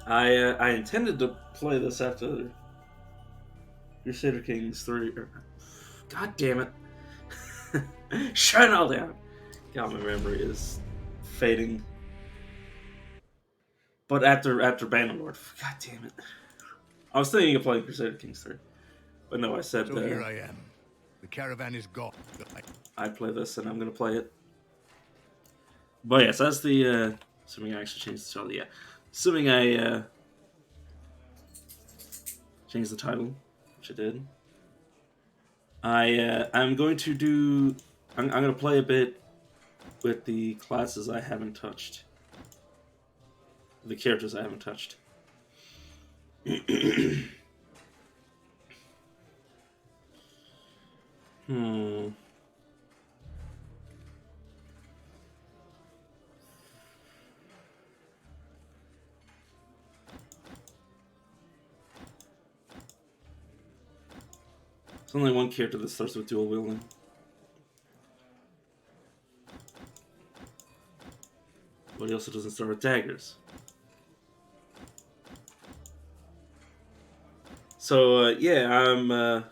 I intended to play this after Crusader Kings 3. God damn it. Shut it all down. God, my memory is fading. But after Bannerlord, god damn it. I was thinking of playing Crusader Kings 3. But no, I said So here I am. The caravan is gone. I'd play this and I'm gonna play it. But yes, that's the assuming I actually changed the title, yeah. Assuming I changed the title, which I did. I'm going to do I'm gonna play a bit with the classes I haven't touched. The characters I haven't touched. Hmm. There's only one character that starts with dual wielding. But he also doesn't start with daggers. So, yeah, I'm,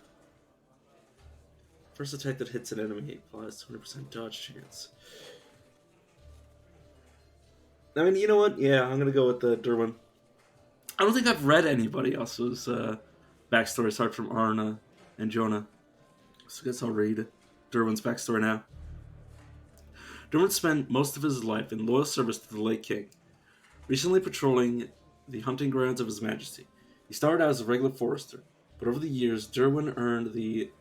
first attack that hits an enemy applies 20% dodge chance. I mean, you know what? Yeah, I'm gonna go with the Derwin. I don't think I've read anybody else's backstory aside from Arna and Jonah. So I guess I'll read Derwin's backstory now. Derwin spent most of his life in loyal service to the late king, recently patrolling the hunting grounds of His Majesty. He started out as a regular forester, but over the years, Derwin earned the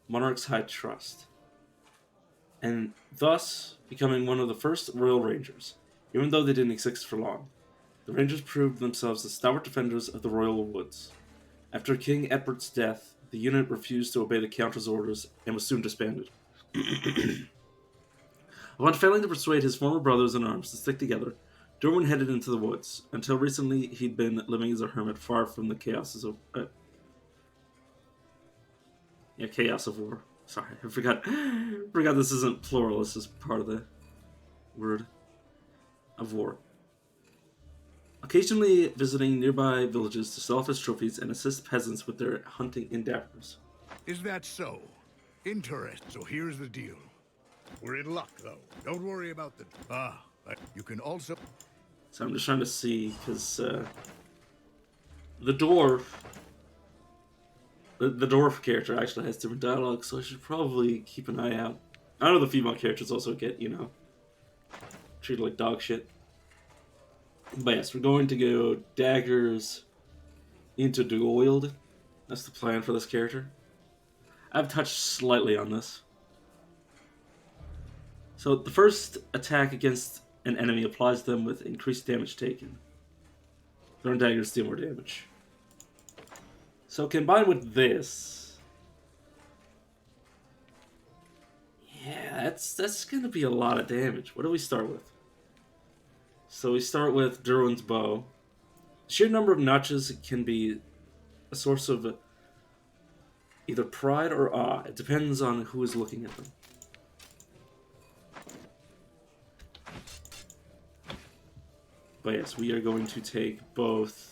monarch's high trust, and thus becoming one of the first royal rangers, even though they didn't exist for long. The rangers proved themselves the stalwart defenders of the royal woods. After King Edward's death, the unit refused to obey the Count's orders and was soon disbanded. Upon failing to persuade his former brothers in arms to stick together, Derwin headed into the woods. Until recently, he'd been living as a hermit far from the chaos of chaos of war. Sorry, I forgot this isn't plural, this is part of the word of war. Occasionally visiting nearby villages to sell off his trophies and assist peasants with their hunting endeavors. Is that so? Interesting. So here's the deal. We're in luck, though. Don't worry about the... you can also... So I'm just trying to see, because the dwarf... The dwarf character actually has different dialogue, so I should probably keep an eye out. I know the female characters also get, treated like dog shit. But yes, we're going to go daggers into dual wield. That's the plan for this character. I've touched slightly on this. So the first attack against an enemy applies them with increased damage taken. Throwing daggers deal more damage. So combined with this, yeah, that's gonna be a lot of damage. What do we start with? So we start with Derwin's bow. The sheer number of notches can be a source of either pride or awe. It depends on who is looking at them. But yes, we are going to take both.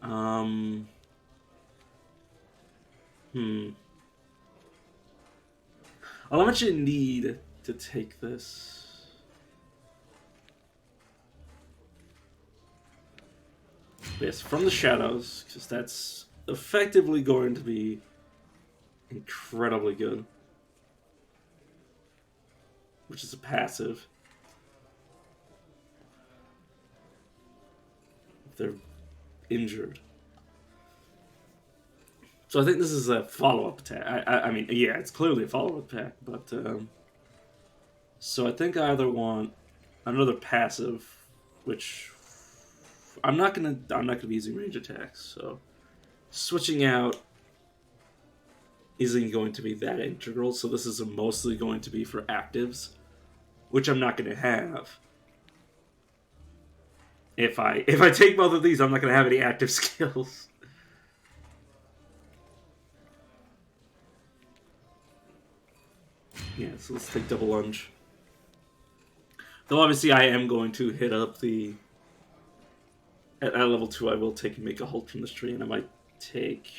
How much you need to take this? Yes, from the shadows, because that's effectively going to be incredibly good. Which is a passive. If they're injured. So I think this is a follow-up attack. I mean, yeah, it's clearly a follow-up attack, but so I think I either want another passive, which I'm not gonna be using range attacks, so switching out isn't going to be that integral. So this is mostly going to be for actives, which I'm not going to have. If I take both of these, I'm not going to have any active skills. Yeah, so let's take double lunge. Though obviously I am going to hit up the at level 2, I will take and make a hold from this tree, and I might take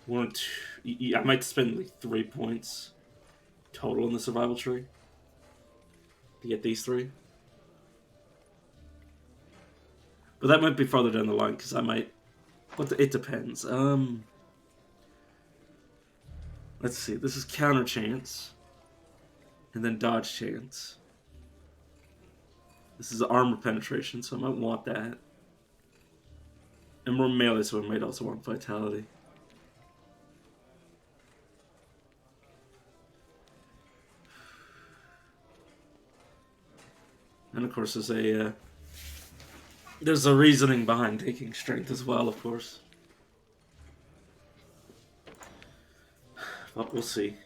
one or two. I might spend like 3 points total in the survival tree to get these 3. But that might be farther down the line because I might. But it depends. Let's see. This is counter chance, and then dodge chance. This is armor penetration, so I might want that. And more melee, so I might also want vitality. And of course, there's a reasoning behind taking strength as well, of course. But we'll see.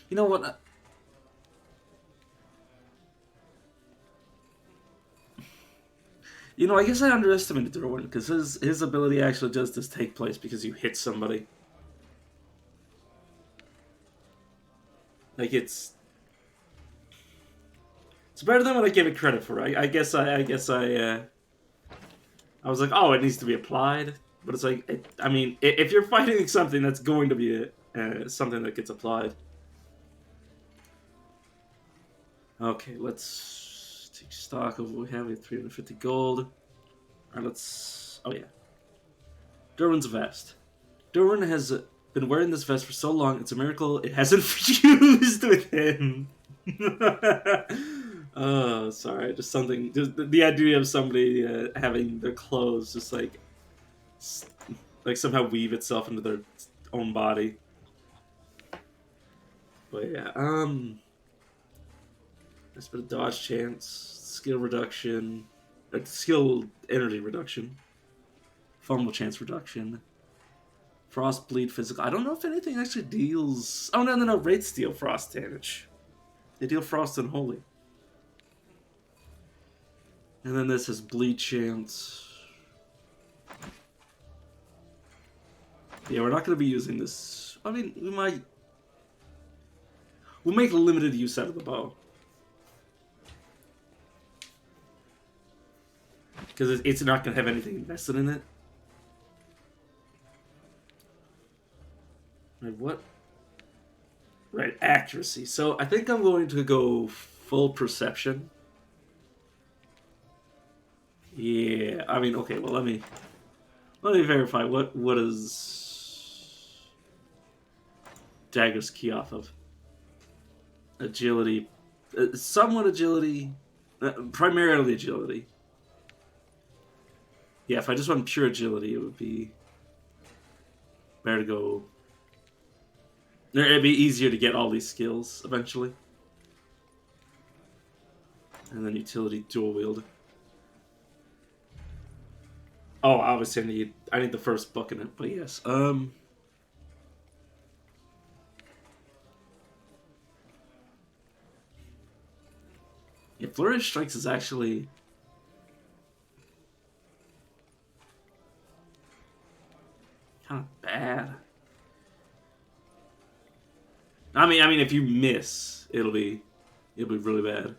You know what? You know, I guess I underestimated Derwin, because his ability actually does this take place because you hit somebody. Like, it's better than what I give it credit for. I guess I was like, oh, it needs to be applied. But it's like, I mean, if you're fighting something that's going to be something that gets applied. Okay, let's take stock of what we have. We have 350 gold. Alright, let's... Oh, yeah. Derwin's vest. Derwin has been wearing this vest for so long, it's a miracle it hasn't fused with him. Oh, sorry. Just something... Just the idea of somebody having their clothes just, like somehow weave itself into their own body. But, yeah, That's been a dodge chance, skill reduction, skill energy reduction, fumble chance reduction, frost bleed physical. I don't know if anything actually deals. Oh no! Wraiths deal frost damage. They deal frost and holy. And then this is bleed chance. Yeah, we're not going to be using this. I mean, we might. We'll make limited use out of the bow. Because it's not going to have anything invested in it. Right, what? Right, accuracy. So I think I'm going to go full perception. Yeah, I mean, okay, well, let me verify what is Dagger's key off of. Agility. Somewhat agility. Primarily agility. Yeah, if I just went pure agility, it would be better to go. It'd be easier to get all these skills eventually. And then utility dual wield. Oh, obviously I need the first book in it, but yes. Yeah, Flourish Strikes is actually kind of bad. I mean, if you miss, it'll be really bad.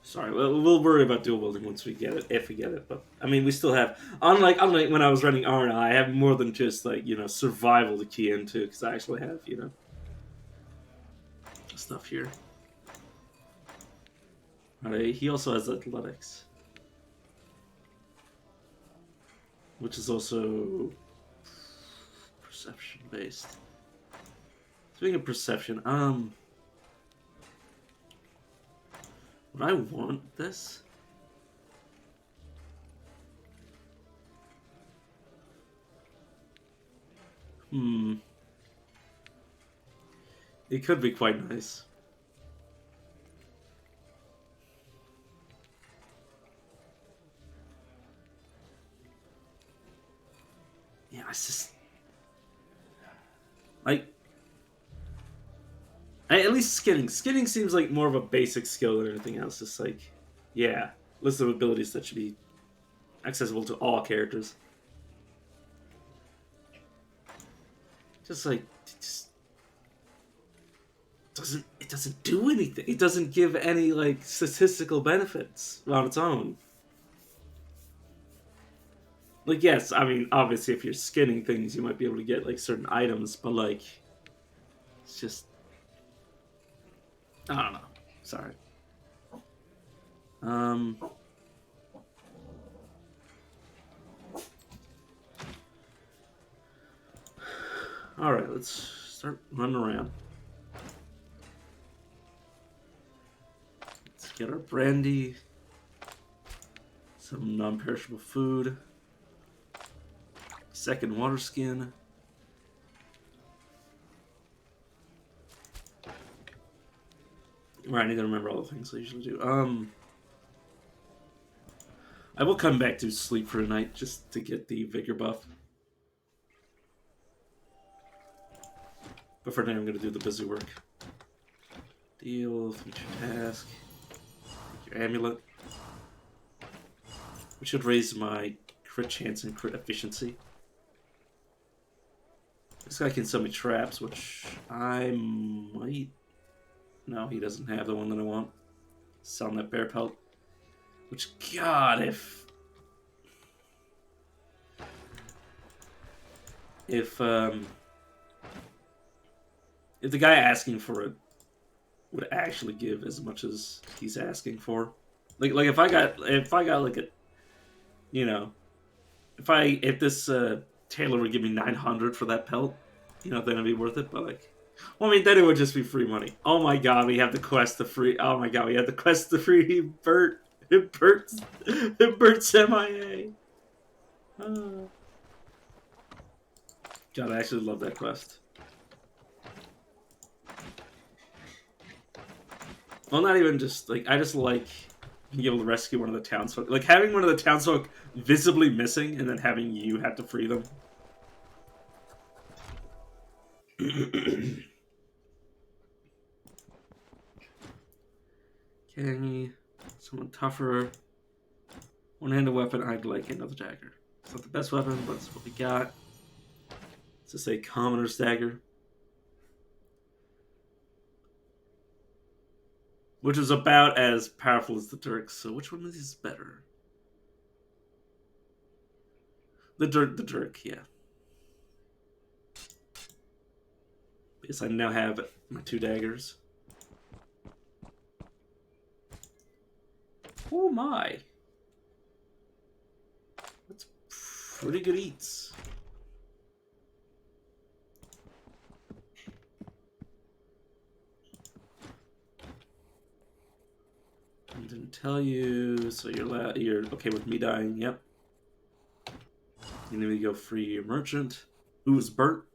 Sorry, we'll worry about dual wielding once we get it, if we get it. But I mean, we still have, unlike when I was running Arna, I have more than just like survival to key into, because I actually have stuff here. Alright, he also has athletics, which is also perception based. Speaking of perception, would I want this? It could be quite nice. Yeah, it's just like at least skinning. Skinning seems like more of a basic skill than anything else. It's like, yeah, list of abilities that should be accessible to all characters. Just like it doesn't do anything. It doesn't give any like statistical benefits on its own. Like, yes, I mean, obviously if you're skinning things you might be able to get like certain items, but like it's just I don't know. Sorry. Alright, let's start running around. Let's get our brandy, some non-perishable food, second water skin. Right, I need to remember all the things I usually do. I will come back to sleep for a night just to get the vigor buff. But for now, I'm going to do the busy work. Deal, feature task, your amulet. Which should raise my crit chance and crit efficiency. This guy can sell me traps, which I might... No, he doesn't have the one that I want. Selling that bear pelt. Which, God, if the guy asking for it would actually give as much as he's asking for, like if I got like a, you know, if this tailor would give me 900 for that pelt, you know, then it'd be worth it. But like, well, I mean, then it would just be free money. Oh my God, we have the quest to free. Oh my God, we have the quest to free Bert. Bert's MIA. God, I actually love that quest. Well, not even just like I just like being able to rescue one of the townsfolk. Like having one of the townsfolk visibly missing and then having you have to free them. Okay, someone tougher. One-handed weapon, I'd like another dagger. It's not the best weapon, but it's what we got. Let's just say commoner's dagger. Which is about as powerful as the Dirk, so which one of these is better? The Dirk, yeah. Because I now have my 2 daggers. Oh my! That's pretty good eats. I didn't tell you, so you're okay with me dying, yep. You need to go free your merchant. Who is Bert?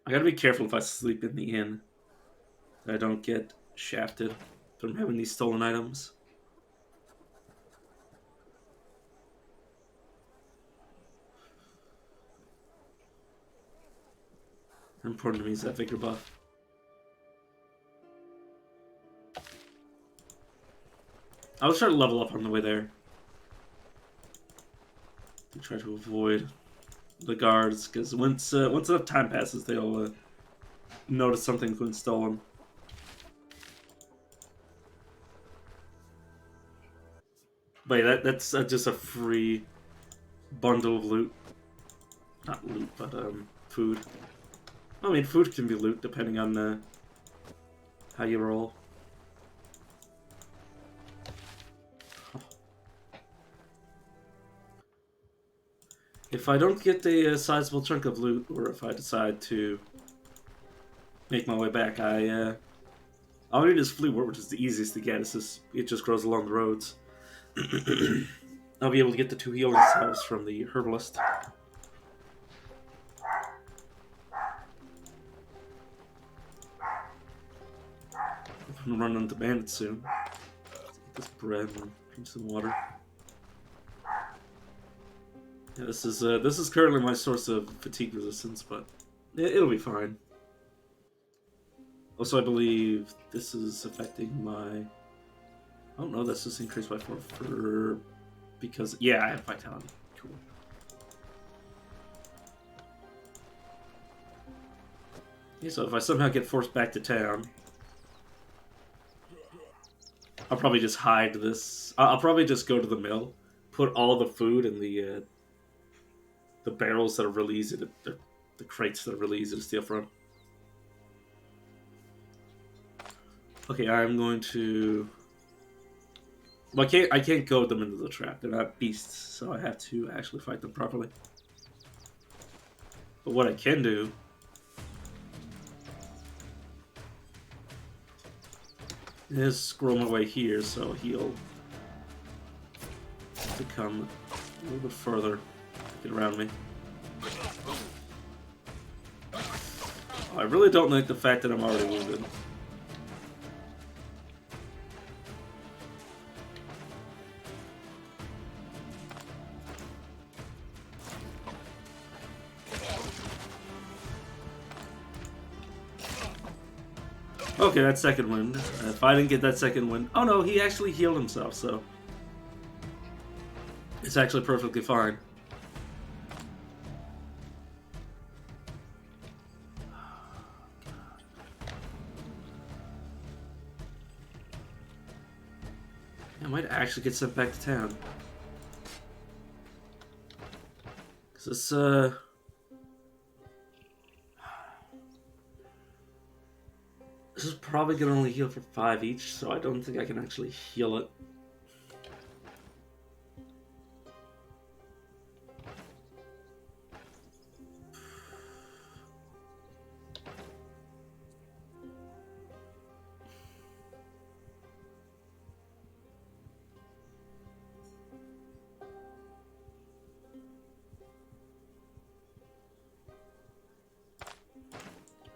I gotta be careful if I sleep in the inn, that I don't get shafted from having these stolen items. Important to me is that vigor buff. I'll try to level up on the way there. To try to avoid the guards, because once enough time passes, they'll notice something's been stolen. But yeah, that's just a free bundle of loot. Not loot, but food. I mean, food can be loot depending on how you roll. If I don't get a sizable chunk of loot, or if I decide to make my way back, all I need is Fleetwort, which is the easiest to get. It just grows along the roads. I'll be able to get the 2 healing salves from the herbalist. I'm gonna run into bandits soon. Let's get this bread and drink some water. Yeah, this is currently my source of fatigue resistance, but It'll be fine. Also, I believe this is affecting my... Oh no, that's just increased by 4 for... Because, yeah, I have Vitality. Cool. Okay, so if I somehow get forced back to town, I'll probably just hide this. I'll probably just go to the mill, put all the food in the barrels that are really easy to... The crates that are really easy to steal from. Okay, I'm going to... Well, I can't goad them into the trap. They're not beasts, so I have to actually fight them properly. But what I can do is scroll my way here, so he'll to come a little bit further, get around me. I really don't like the fact that I'm already wounded. Okay, that's second wind. If I didn't get that second wind... Oh no, he actually healed himself, so... It's actually perfectly fine. I might actually get sent back to town. Because this, This is probably going to only heal for 5 each, so I don't think I can actually heal it.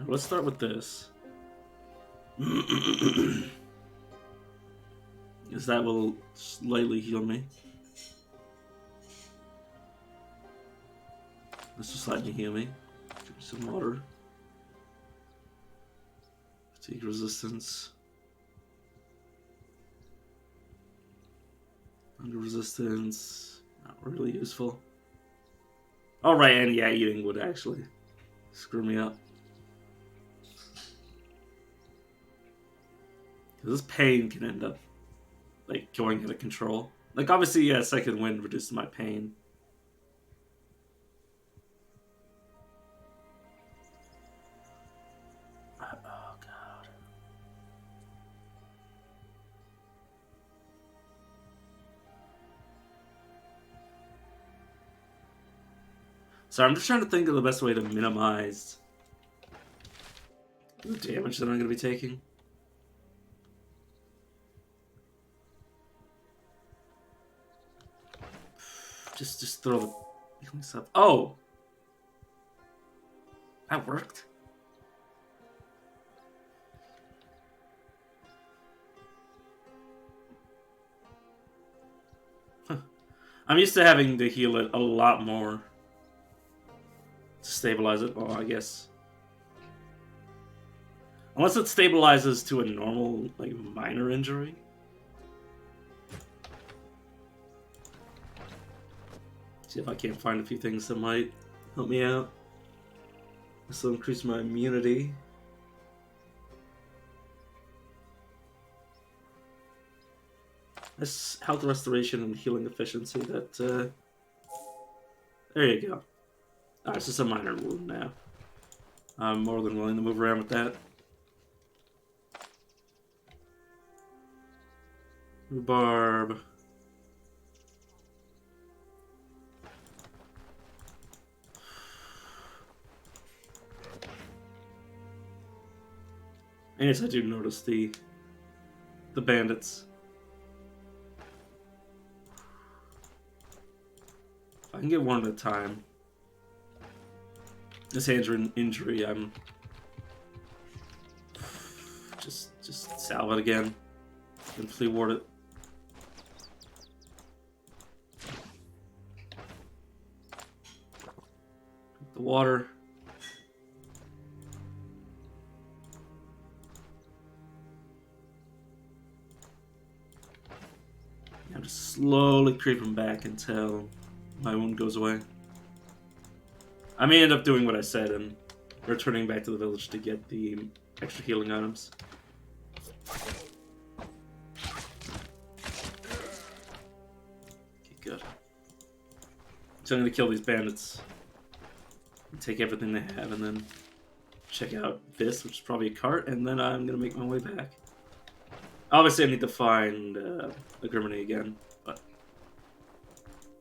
Let's start with this. Because that will slightly heal me. Let's just slightly heal me. Drink some water. Fatigue resistance. Under resistance. Not really useful. Alright, and yeah, eating would actually screw me up. This pain can end up, like, going out of control. Like, obviously, yeah, second wind reduces my pain. Oh, God. So I'm just trying to think of the best way to minimize the damage that I'm going to be taking. Just throw the healing stuff. Oh! That worked. Huh. I'm used to having to heal it a lot more to stabilize it. Well, I guess. Unless it stabilizes to a normal, like, minor injury. See if I can't find a few things that might help me out. This will increase my immunity. This health restoration and healing efficiency. That there you go. Ah, it's just a minor wound now. I'm more than willing to move around with that. Rhubarb. And yes, I do notice the bandits. If I can get one at a time. This injury, I'm just salve it again. And flea ward it. The water. I'm just slowly creeping back until my wound goes away. I may end up doing what I said and returning back to the village to get the extra healing items. Okay, good. So I'm gonna kill these bandits, take everything they have, and then check out this, which is probably a cart, and then I'm gonna make my way back. Obviously, I need to find a Griminy again, but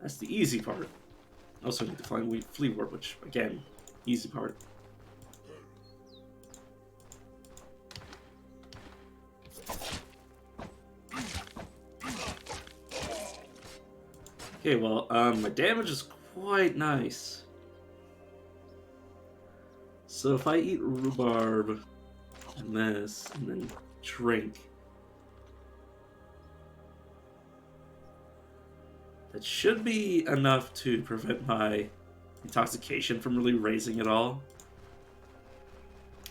that's the easy part. I also need to find Fleaward, which, again, easy part. Okay, well, my damage is quite nice. So if I eat rhubarb and this, and then drink, that should be enough to prevent my intoxication from really raising at all.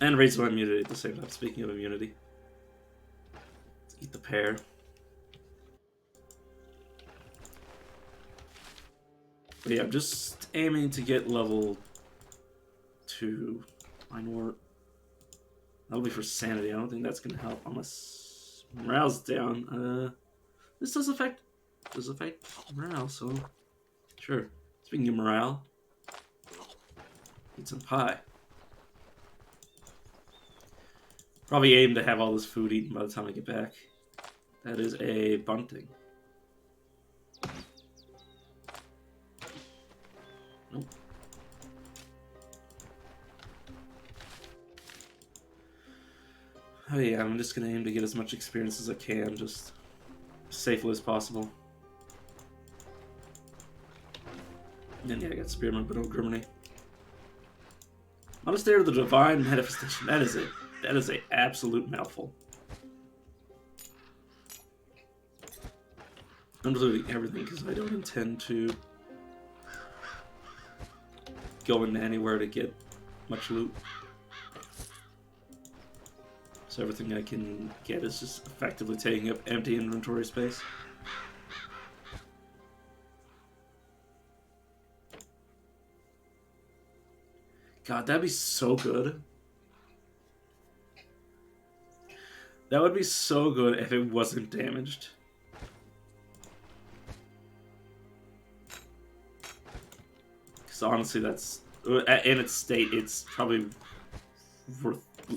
And raise my immunity at the same time, speaking of immunity. Let's eat the pear. But yeah, I'm just aiming to get level 2 Minewort. That'll be for sanity. I don't think that's going to help unless morale's down. This does affect morale, so sure. Speaking of morale, eat some pie. Probably aim to have all this food eaten by the time I get back. That is a bunting. Nope. Oh yeah, I'm just gonna aim to get as much experience as I can, just as safely as possible. And then yeah, I got Spearman, but no Griminy. Monastery of the Divine Manifestation. That is a absolute mouthful. I'm deleting everything because I don't intend to go into anywhere to get much loot. So everything I can get is just effectively taking up empty inventory space. God, that'd be so good. That would be so good if it wasn't damaged. Because honestly, that's... in its state, it's probably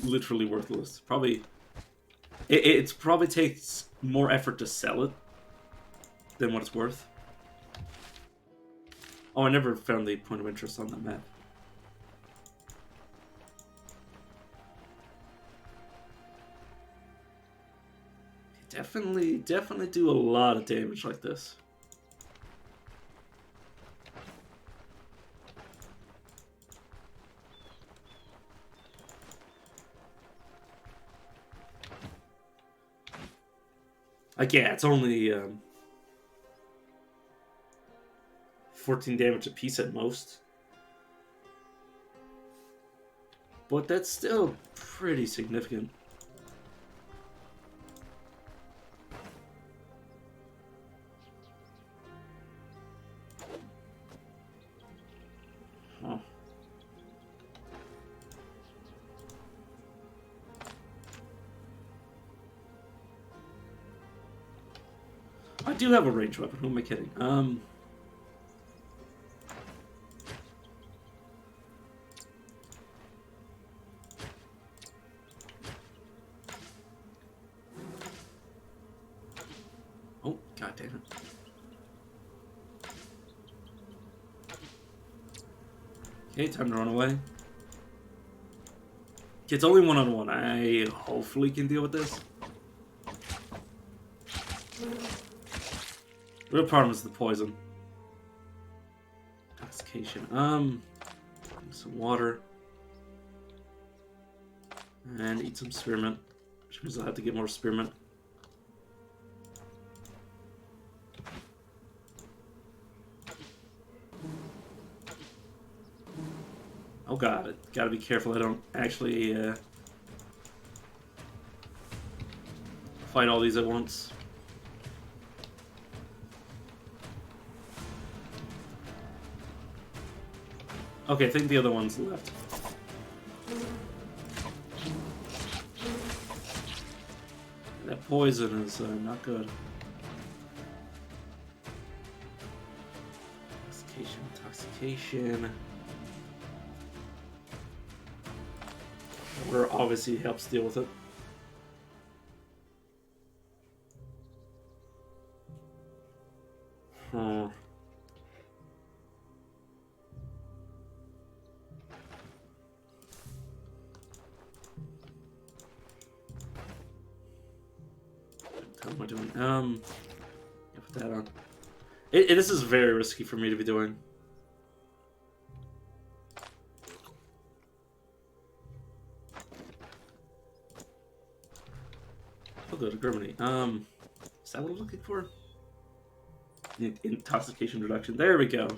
literally worthless. Probably... It probably takes more effort to sell it than what it's worth. Oh, I never found the point of interest on that map. Definitely do a lot of damage like this. Like, yeah, it's only 14 damage a piece at most. But that's still pretty significant. Huh. I do have a ranged weapon, who am I kidding? Oh, god damn it. Okay, time to run away. Okay, it's only one-on-one. I hopefully can deal with this. The real problem is the poison. Intoxication. Some water. And eat some spearmint. Which means I'll have to get more spearmint. Oh god, gotta be careful I don't actually fight all these at once. Okay, I think the other one's left. That poison is not good. Intoxication. Water obviously helps deal with it. Huh. What am I doing? Yeah, put that on. This is very risky for me to be doing. I'll go to Germany. Is that what I'm looking for? Intoxication reduction. There we go.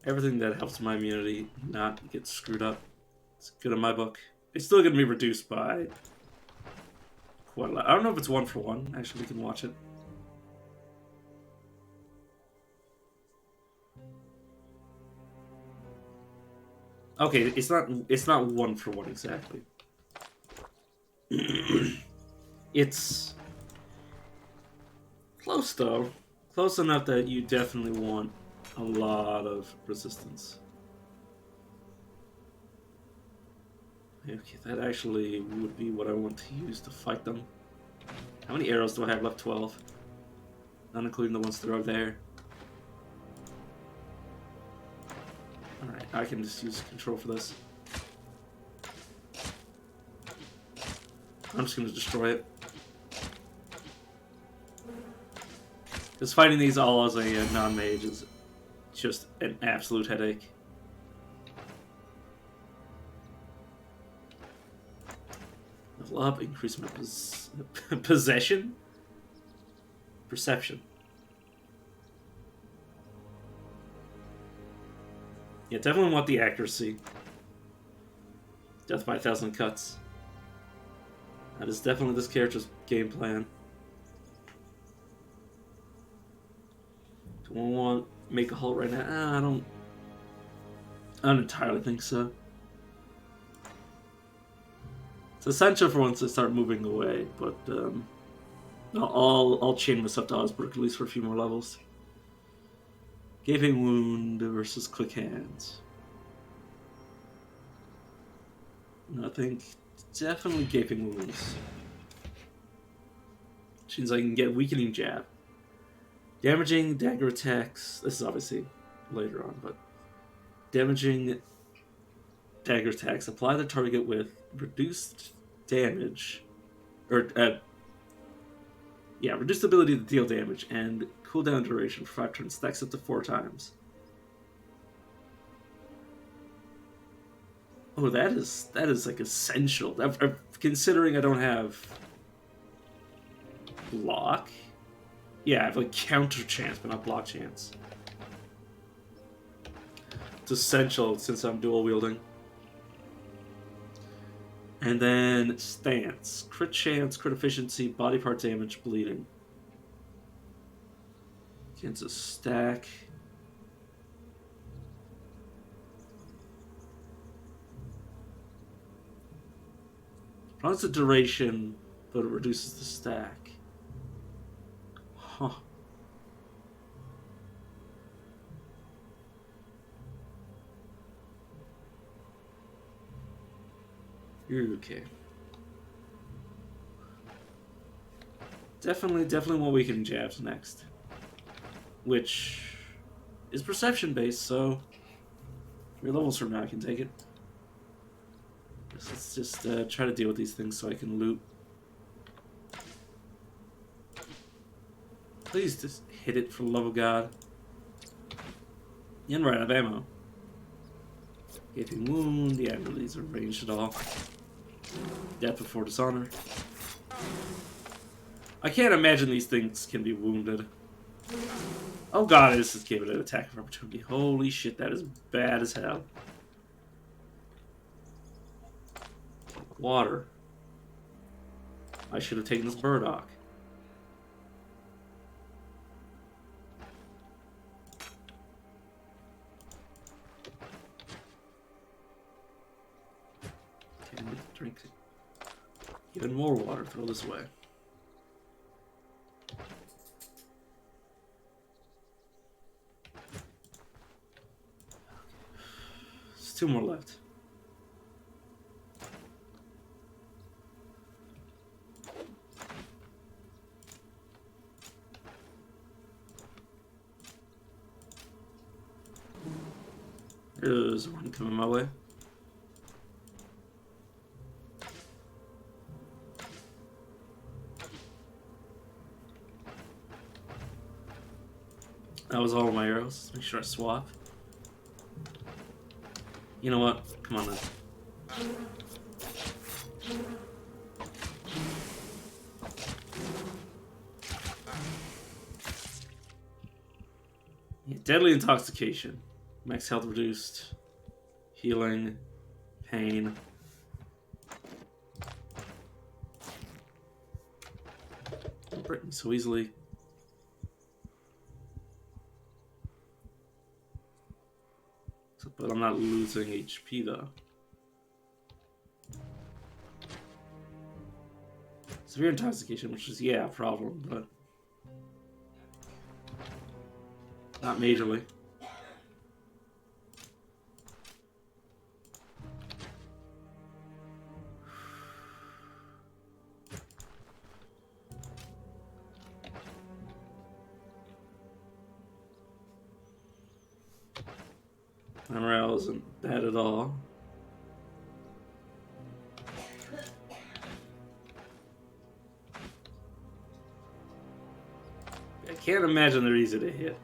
Everything that helps my immunity not get screwed up. It's good in my book. It's still going to be reduced by quite a lot. I don't know if it's 1 for 1. Actually, we can watch it. Okay, it's not 1 for 1 exactly. It's close though. Close enough that you definitely want a lot of resistance. Okay, that actually would be what I want to use to fight them. How many arrows do I have left? 12. Not including the ones that are there. Alright, I can just use control for this. I'm just going to destroy it. Because fighting these all as a non-mage is just an absolute headache. Level up, increase my possession? Perception. Yeah, definitely want the accuracy. Death by 1,000 cuts. That is definitely this character's game plan. Do I want to make a halt right now? I don't entirely think so. It's essential for once to start moving away, but I'll chain myself to Osberg at least for a few more levels. Gaping Wound versus Quick Hands. I think definitely Gaping Wounds. Which means I can get Weakening Jab. Damaging dagger attacks. This is obviously later on, but damaging dagger attacks apply the target with reduced damage, or reduced ability to deal damage and cooldown duration for 5 turns. Stacks up to 4 times. Oh, that is like essential. Considering I don't have block. Yeah, I have like counter chance, but not block chance. It's essential since I'm dual wielding. And then stance. Crit chance, crit efficiency, body part damage, bleeding. Against a stack. Prolongs the duration, but it reduces the stack. Huh. Okay. Definitely more weakening jabs next. Which is perception based, so 3 levels from now I can take it. Let's just try to deal with these things so I can loot. Please just hit it for the love of God. And we're out of ammo. Gaping Wound, yeah, none of these are ranged at all. Death before Dishonor. I can't imagine these things can be wounded. Oh god, this is giving it an attack of opportunity. Holy shit, that is bad as hell. Water. I should have taken this burdock. need to drink even more water. Throw this away. There's 2 more left. There's one coming my way. That was all of my arrows. Make sure I swap. You know what? Come on then. Yeah, deadly intoxication. Max health reduced. Healing. Pain. Don't break me so easily. But I'm not losing HP though. Severe intoxication, which is, yeah, a problem, but not majorly. My morale isn't bad at all. I can't imagine they're easy to hit.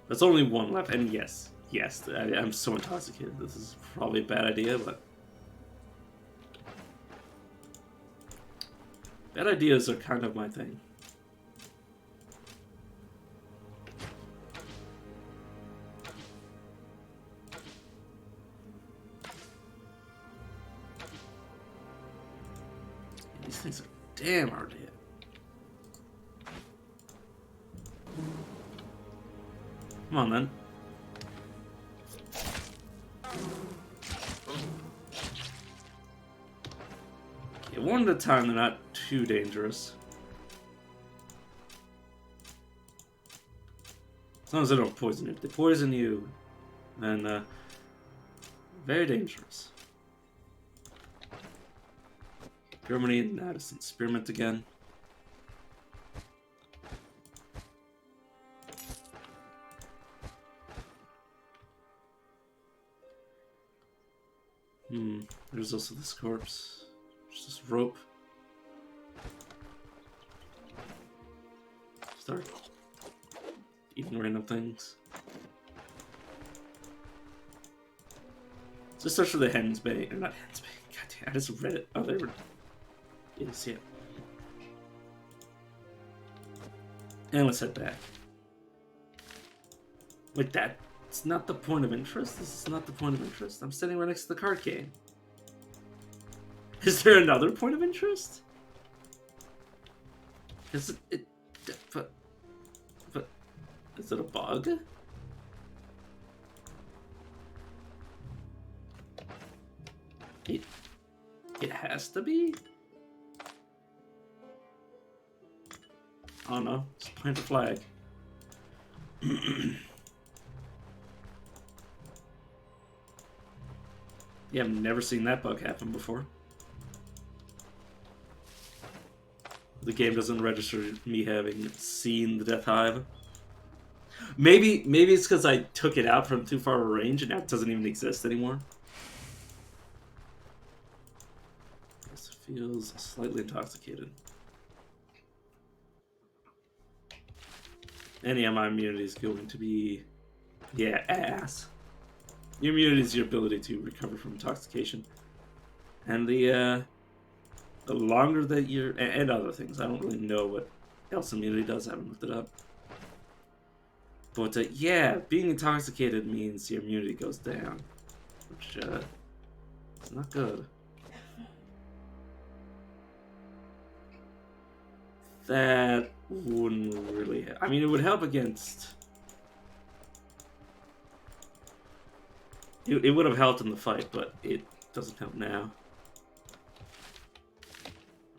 There's only one left, and yes, I'm so intoxicated. This is probably a bad idea, but bad ideas are kind of my thing. These things are damn hard to hit. Come on, then. Yeah, one at a time, they're not too dangerous. As long as they don't poison you. If they poison you, then very dangerous. Germany and Addison experiment again. There's also this corpse. There's this rope. Start eating random things. Just search for the hen's bane, or not hen's bane. God damn, I just read it. Oh, they were. You can see it. And let's head back. Like that. It's not the point of interest. This is not the point of interest. I'm sitting right next to the card game. Is there another point of interest? Is it but is it a bug? It has to be? I don't know. Just plant a flag. Yeah, I've never seen that bug happen before. The game doesn't register me having seen the Death Hive. Maybe it's because I took it out from too far a range and now it doesn't even exist anymore. This feels slightly intoxicated. And yeah, my immunity is going to be, yeah, ass. Your immunity is your ability to recover from intoxication. And the longer that you're, and other things, I don't really know what else immunity does, I haven't looked it up. But yeah, being intoxicated means your immunity goes down, which is not good. that wouldn't really... I mean, it would help against... It would have helped in the fight, but it doesn't help now.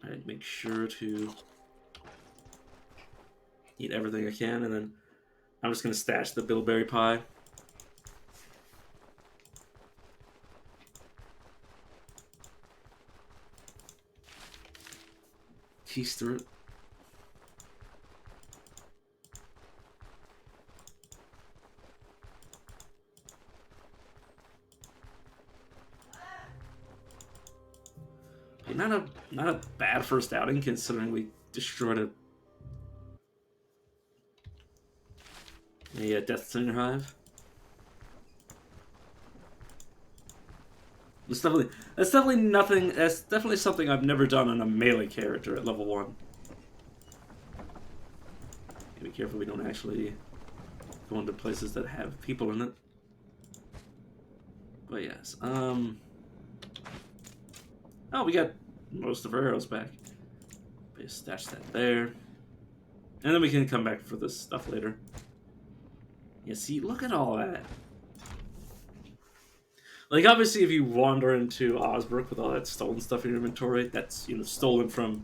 I'd make sure to eat everything I can, and then I'm just going to stash the bilberry pie. Keister it. Not a bad first outing considering we destroyed a Death Singer Hive. That's definitely nothing. That's definitely something I've never done on a melee character at level 1. Be careful we don't actually go into places that have people in it. But yes, oh, we got most of our arrows back. Just stash that there. And then we can come back for this stuff later. Yeah, see, look at all that. Like, obviously, if you wander into Osbrook with all that stolen stuff in your inventory, that's, you know, stolen from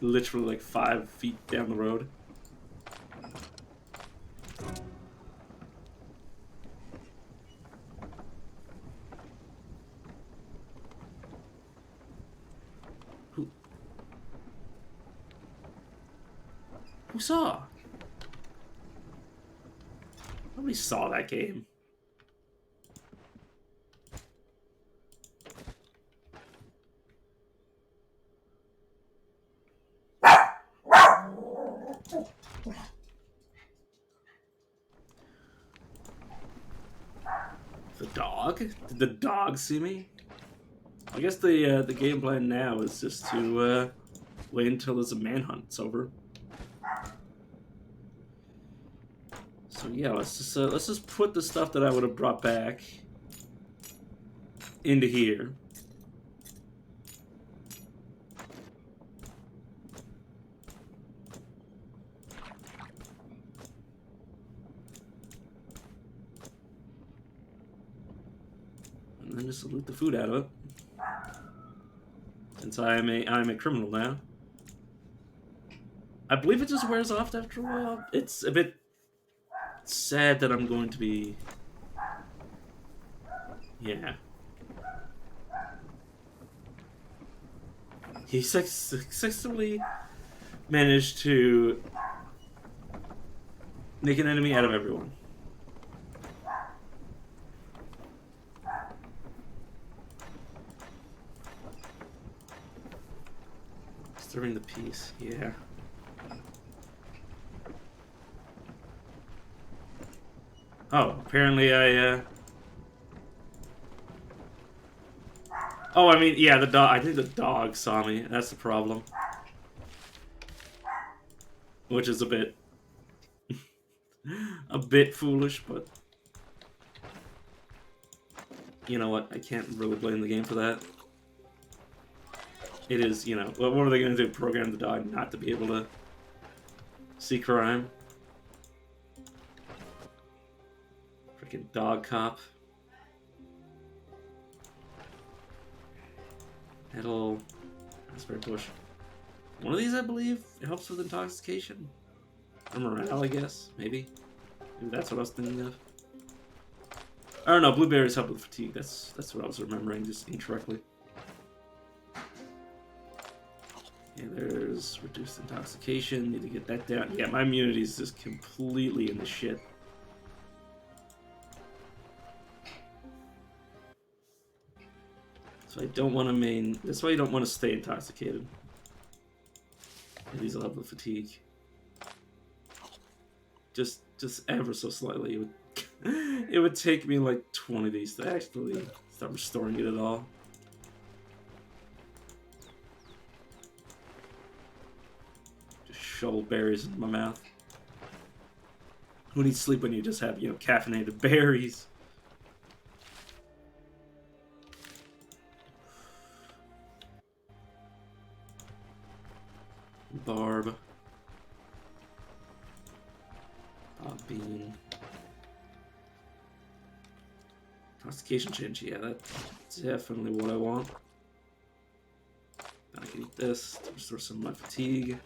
literally, like, 5 feet down the road. Who saw? Nobody saw that game. The dog? Did the dog see me? I guess the game plan now is just to wait until there's a manhunt. It's over. So yeah, let's just put the stuff that I would have brought back into here. And then just loot the food out of it. Since I'm a criminal now. I believe it just wears off after a while. It's a bit sad that I'm going to be... Yeah. He successfully managed to make an enemy out of everyone. Disturbing the peace, yeah. Oh, apparently I, Oh, I mean, yeah, the dog... I think the dog saw me. That's the problem. Which is a bit... a bit foolish, but... You know what? I can't really blame the game for that. It is, you know... What are they going to do? Program the dog not to be able to see crime? Freaking dog cop. It'll... Raspberry bush. One of these, I believe, helps with intoxication. Or morale, I guess. Maybe. Maybe that's what I was thinking of. I don't know. Blueberries help with fatigue. That's what I was remembering, just incorrectly. Yeah, there's reduced intoxication. Need to get that down. Yeah, my immunity is just completely in the shit. So I don't want to main... That's why you don't want to stay intoxicated. And these will help with fatigue. Just ever so slightly. It would take me like 20 of these to actually start restoring it at all. Just shovel berries into my mouth. Who needs sleep when you just have, you know, caffeinated berries? Barb. bean. Constitution change, yeah, that's definitely what I want. I can eat this to restore some of my fatigue.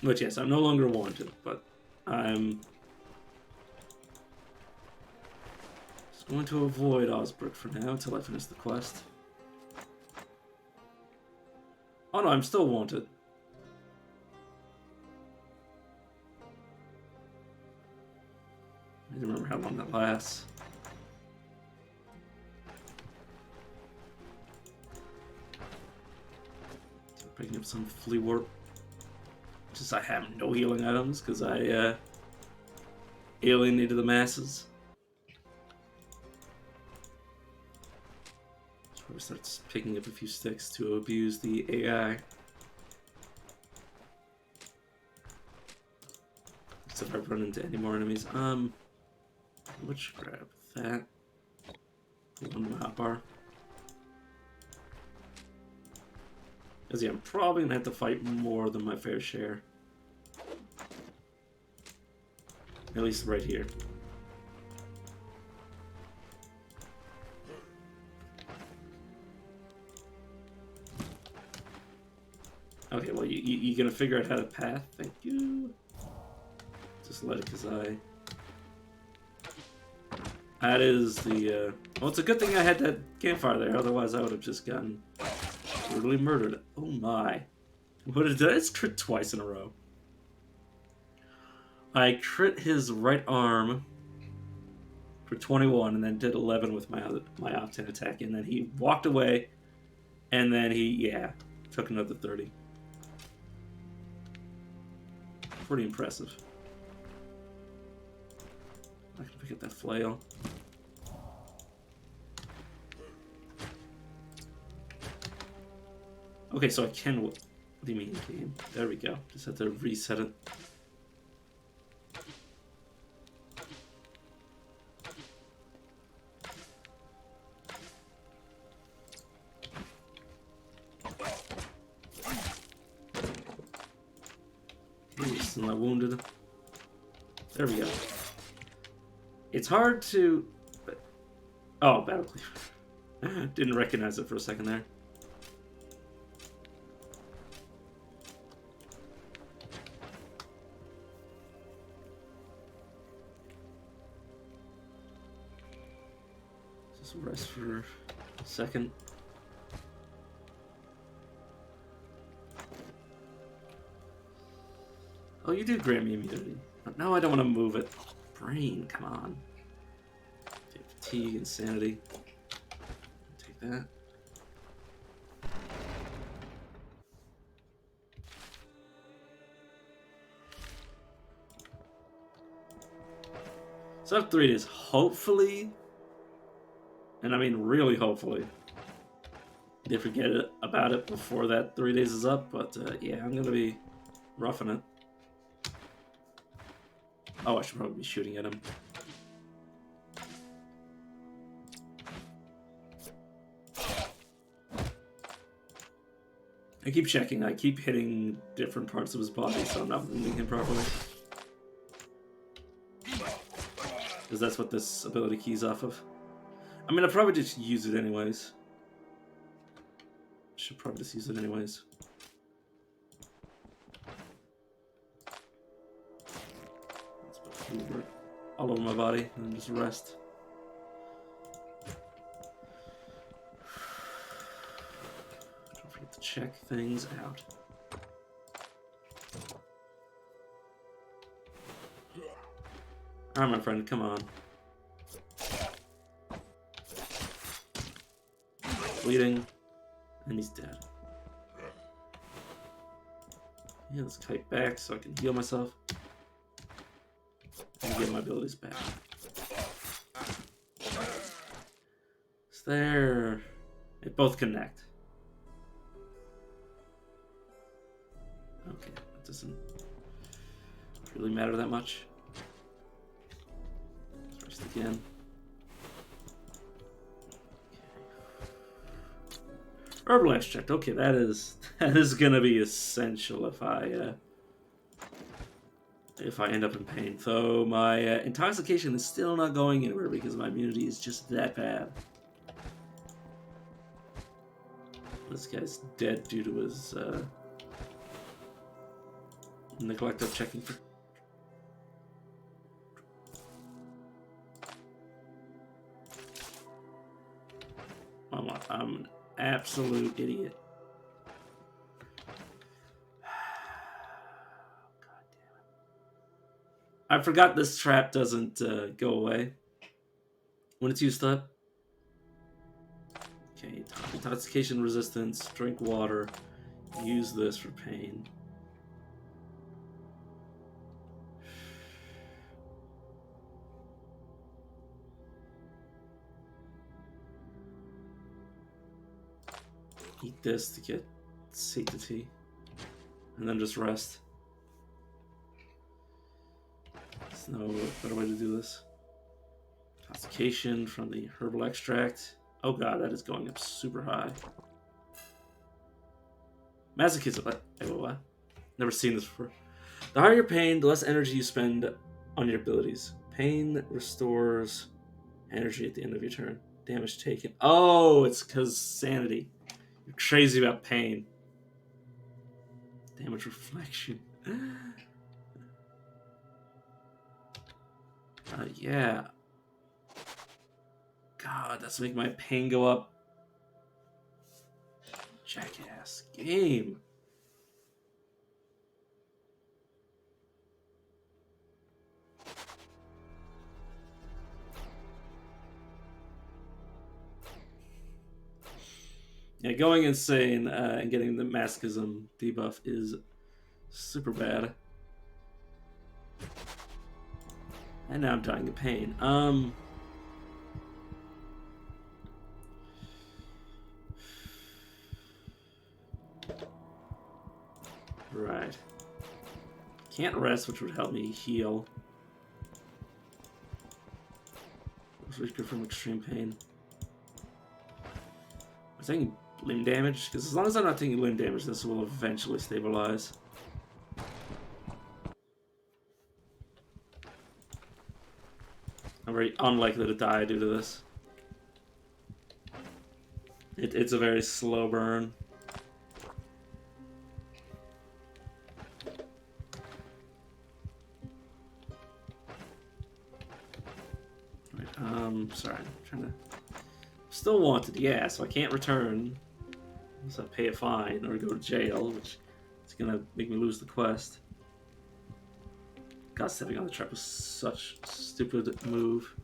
Which, yes, I'm no longer wanted, but I'm just going to avoid Osbrook for now until I finish the quest. Oh no, I'm still wanted. I don't remember how long that lasts. Picking up some flea warp. Just I have no healing items because I alienated the masses. Should probably start picking up a few sticks to abuse the AI. Except if I run into any more enemies. Which grab that. One more hotbar. Because yeah, I'm probably gonna have to fight more than my fair share. At least right here. Okay, well, you gonna figure out how to path? Thank you. Just let it, because that is the, well, it's a good thing I had that campfire there, otherwise I would have just gotten brutally murdered. Oh my. What did I just crit twice in a row? I crit his right arm for 21 and then did 11 with my Octane attack, and then he walked away, and then he, yeah, took another 30. Pretty impressive. I can pick up that flail. Okay, so I can... What do you mean, game? There we go. Just have to reset it. Okay, still not wounded. There we go. It's hard to... Oh, battle cleaver. Didn't recognize it for a second there. Just rest for a second. Oh, you do grant me immunity. No, I don't want to move it. Brain, come on. Take fatigue, insanity. Take that. So I have 3 days. Hopefully, and I mean really hopefully, they forget about it before that 3 days is up. But yeah, I'm going to be roughing it. Oh, I should probably be shooting at him. I keep checking. I keep hitting different parts of his body, so I'm not wounding him properly. Because that's what this ability keys off of. I mean, I'll probably just use it anyways. Should probably just use it anyways. All over my body and then just rest. Don't forget to check things out. Alright, my friend, come on. Bleeding, and he's dead. Yeah, let's kite back so I can heal myself. And get my abilities back. It's there. They both connect. Okay, that doesn't really matter that much. Let's rest again. Herbal extract. Okay, that is gonna be essential if I end up in pain. Though my intoxication is still not going anywhere because my immunity is just that bad. This guy's dead due to his neglect of checking for. I'm an absolute idiot. God damn it. I forgot this trap doesn't go away when it's used up. Okay, intoxication resistance, drink water, use this for pain. Eat this to get satiety, and then just rest. There's no better way to do this. Intoxication from the herbal extract. Oh god, that is going up super high. Masochism. What? Never seen this before. The higher your pain, the less energy you spend on your abilities. Pain restores energy at the end of your turn. Damage taken. Oh, it's because sanity. You're crazy about pain. Damage reflection. Yeah. God, that's making my pain go up. Jackass game. Yeah, going insane and getting the masochism debuff is super bad. And now I'm dying of pain. Right. Can't rest, which would help me heal. Weaker from extreme pain. I'm taking limb damage, because as long as I'm not taking limb damage, this will eventually stabilize. I'm very unlikely to die due to this. It's a very slow burn. Right, sorry, I'm trying to... Still wanted, yeah, so I can't return. Unless I pay a fine or go to jail, which is gonna make me lose the quest. God, stepping on the trap was such a stupid move.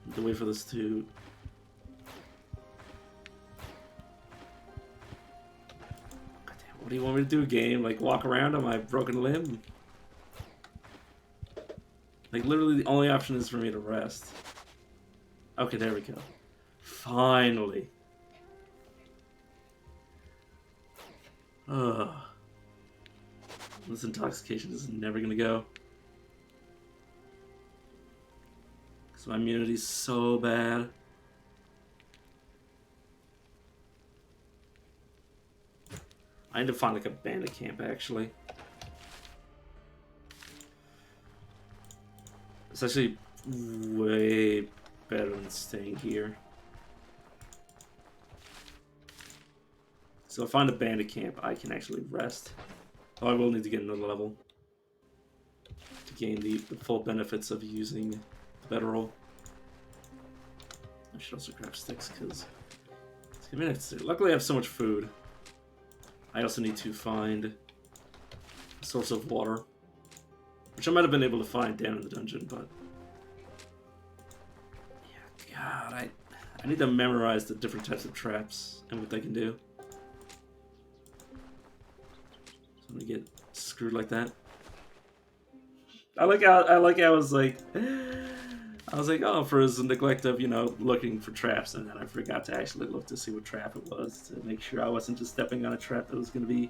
I have to wait for this to... God damn, what do you want me to do, game? Like, walk around on my broken limb? Like, literally the only option is for me to rest. Okay, there we go. Finally. Ugh. This intoxication is never gonna go. Because my immunity's so bad. I need to find like a bandit camp actually. It's actually way better than staying here. So if I find a bandit camp, I can actually rest. Oh, I will need to get another level to gain the full benefits of using the bedroll. I should also grab sticks because it's gonna be necessary. Luckily, I have so much food. I also need to find a source of water, which I might have been able to find down in the dungeon, but yeah, God, I need to memorize the different types of traps and what they can do. So I'm gonna get screwed like that. I like how I was like, oh, for his neglect of, you know, looking for traps, and then I forgot to actually look to see what trap it was to make sure I wasn't just stepping on a trap that was going to be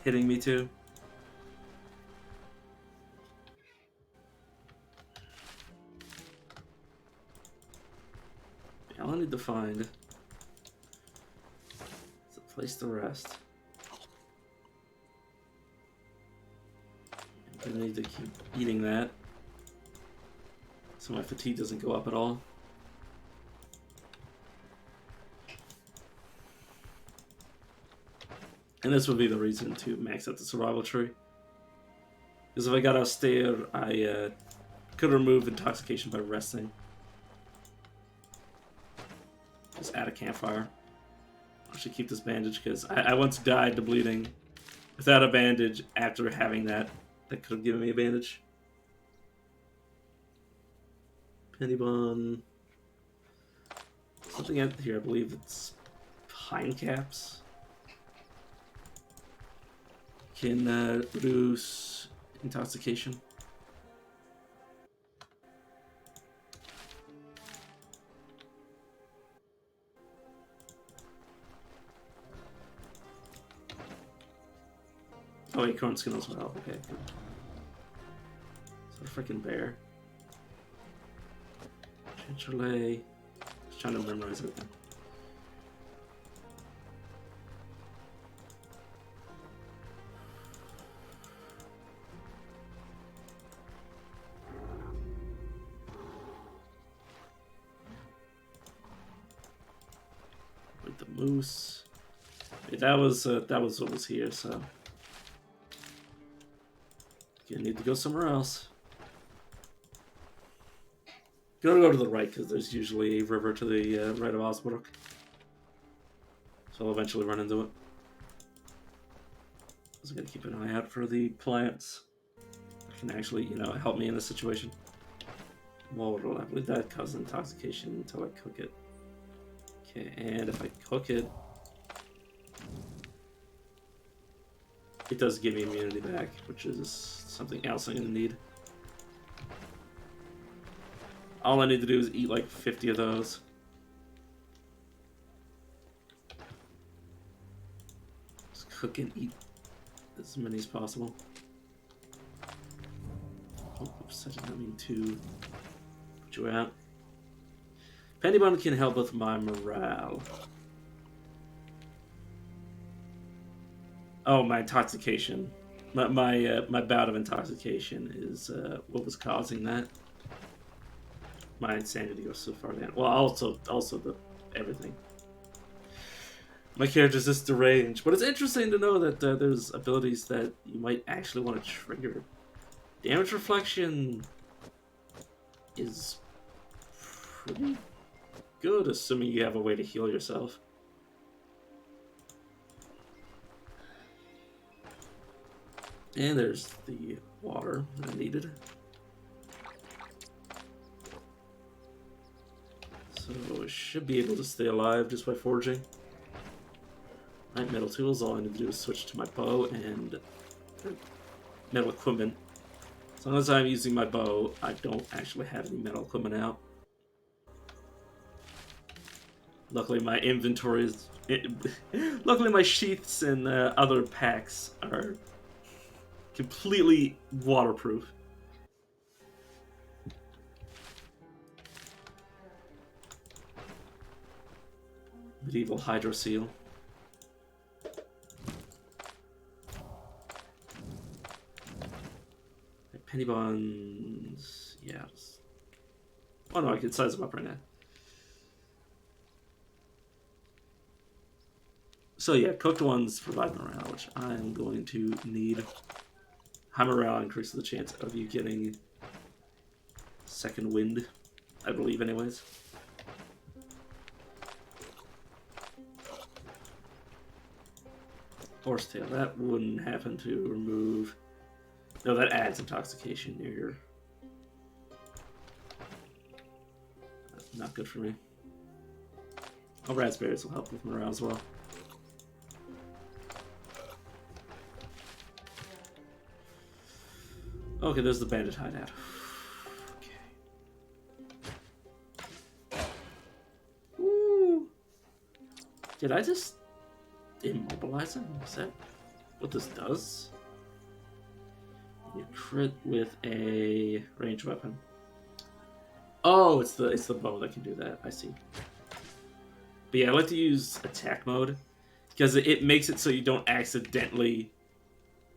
hitting me too. need to find is a place to rest. I'm gonna need to keep eating that so my fatigue doesn't go up at all. And this would be the reason to max out the survival tree. Because if I got austere, I could remove intoxication by resting. Just add a campfire. I should keep this bandage because I once died to bleeding without a bandage after having that. That could have given me a bandage. Penny bun. Something out here, I believe it's pine caps. Can reduce intoxication. Oh, acorn skin as well. Okay, good. So a freaking bear. Chinchulay. Just trying to memorize everything. With the moose. Wait, that was what was here. So. I need to go somewhere else. Gotta go to the right because there's usually a river to the right of Osbrook. So I'll eventually run into it. I'm gonna keep an eye out for the plants that can actually, you know, help me in this situation. Water, I believe that causes intoxication until I cook it. Okay, and if I cook it, it does give me immunity back, which is something else I'm going to need. All I need to do is eat like 50 of those. Just cook and eat as many as possible. Oh, oops, I did not mean to put you out. Penny bun can help with my morale. Oh, my intoxication. My bout of intoxication is what was causing that. My insanity goes so far down. Well, also the everything. My character's just deranged, but it's interesting to know that there's abilities that you might actually want to trigger. Damage reflection is pretty good, assuming you have a way to heal yourself. And there's the water that I needed. So I should be able to stay alive just by foraging. Right, metal tools, all I need to do is switch to my bow and metal equipment. As long as I'm using my bow, I don't actually have any metal equipment out. Luckily my inventory is... luckily my sheaths and other packs are completely waterproof. Medieval hydro seal. Penny buns. Yeah. Oh no, I can size them up right now. So yeah, cooked ones provide morale, which I'm going to need. High morale increases the chance of you getting second wind, I believe anyways. Horsetail, that wouldn't happen to remove. No, that adds intoxication near your... That's not good for me. Oh, raspberries will help with morale as well. Okay, there's the bandit hideout. Okay. Woo! Did I just immobilize him? Is that what this does? You crit with a ranged weapon. Oh, it's the bow that can do that. I see. But yeah, I like to use attack mode because it makes it so you don't accidentally.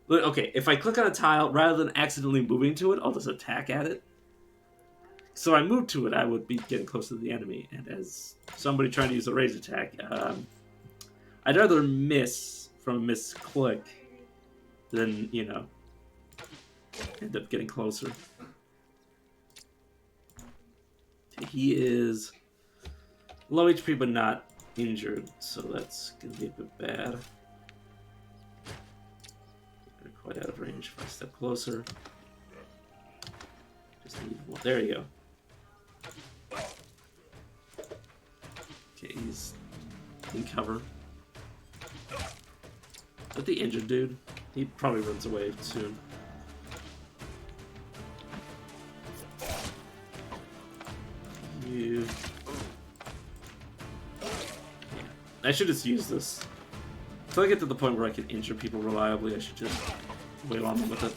Okay, if I click on a tile, rather than accidentally moving to it, I'll just attack at it. So I move to it, I would be getting close to the enemy, and as somebody trying to use a range attack, I'd rather miss from a misclick than, you know, end up getting closer. Okay, he is low HP but not injured, so that's going to be a bit bad. They're quite out of range if I step closer. Just need one. There you go. Okay, he's in cover. But the injured dude, he probably runs away soon. You. Yeah. I should just use this. Until I get to the point where I can injure people reliably, I should just wail on them with it.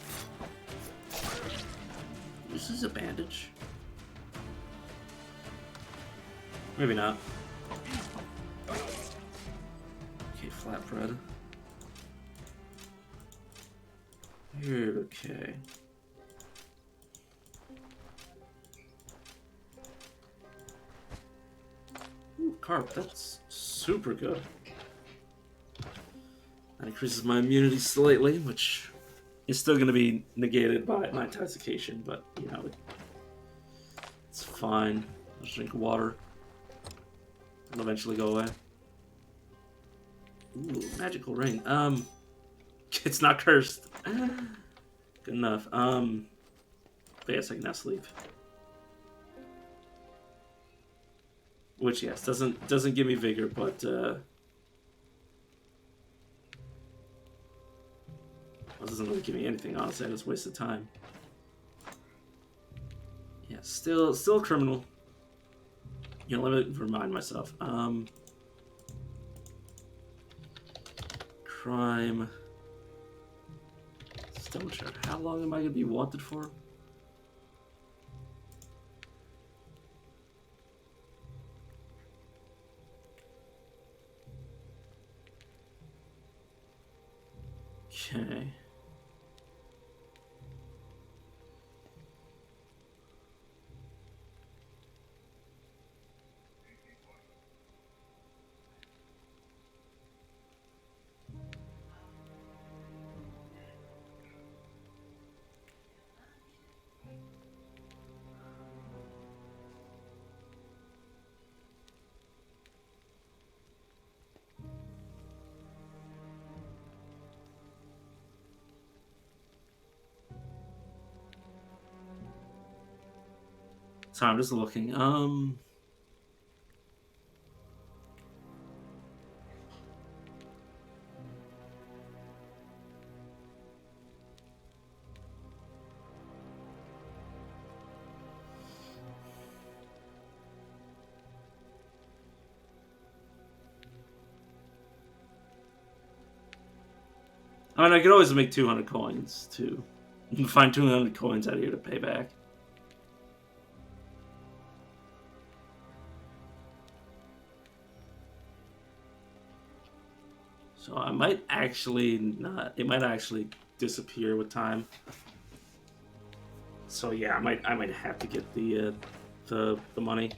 This is a bandage. Maybe not. Okay, flatbread. Okay. Ooh, carp, that's super good. That increases my immunity slightly, which is still going to be negated by my intoxication, but, you know, it's fine. I'll just drink water. It'll eventually go away. Ooh, magical ring. It's not cursed. Good enough. But yes, I can now sleep. Which, yes, doesn't give me vigor, but well, it doesn't really give me anything, honestly. I just wasted time. Yeah, still a criminal. You know, let me remind myself. Crime. Stoneshard. How long am I going to be wanted for? Okay. Sorry, I'm just looking. I mean, I could always make 200 coins, too. You can find 200 coins out here to pay back. So I might actually not... It might actually disappear with time. So yeah, I might have to get the money.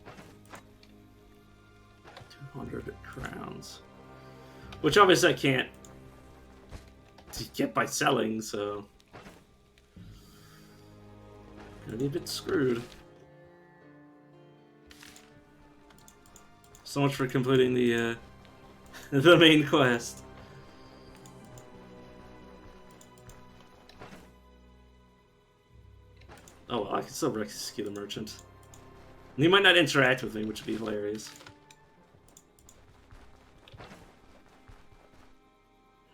200 crowns. Which obviously I can't get by selling, so... Gonna be a bit screwed. So much for completing the the main quest. Oh well, I can still rescue the merchant. And he might not interact with me, which would be hilarious.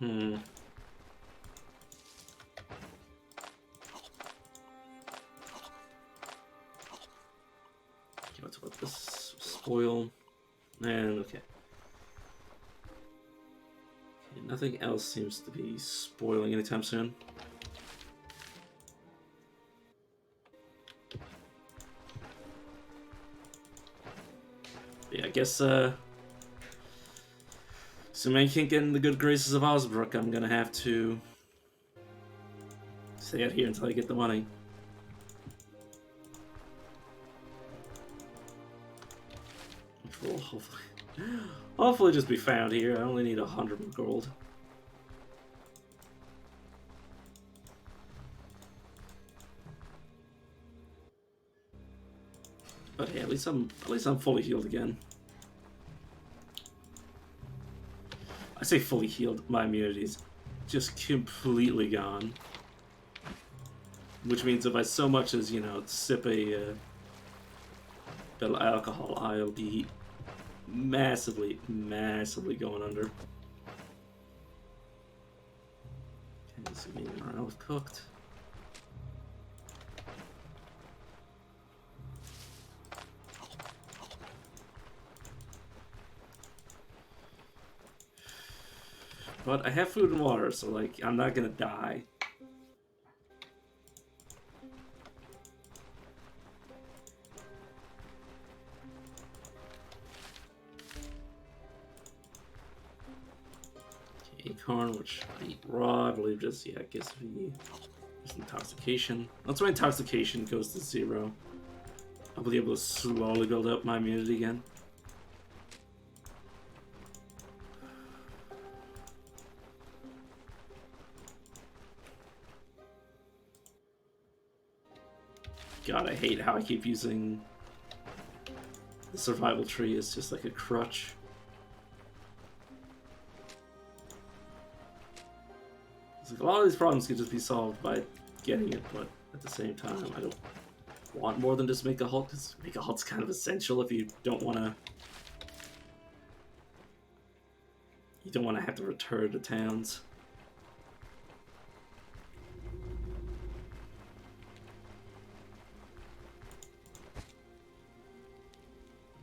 Okay, what's about this? Spoil. And okay. Nothing else seems to be spoiling anytime soon. Yeah, I guess Assuming I can't get in the good graces of Osbrook, I'm gonna have to stay out here until I get the money. Which will hopefully just be found here. I only need 100 gold. But hey, at least I'm fully healed again. I say fully healed. My immunity's just completely gone. Which means if I so much as, you know, sip a bit of alcohol, I'll be massively going under. Okay, this is medium rare cooked. But I have food and water, so like I'm not gonna die. Acorn, which I eat raw, I believe just, yeah, it gives me intoxication. Once my intoxication goes to 0, I'll be able to slowly build up my immunity again. God, I hate how I keep using the survival tree as just like a crutch. Like a lot of these problems could just be solved by getting it, but at the same time, I don't want more than just make a halt, because make a halt's kind of essential if you don't want to. You don't want to have to return to towns.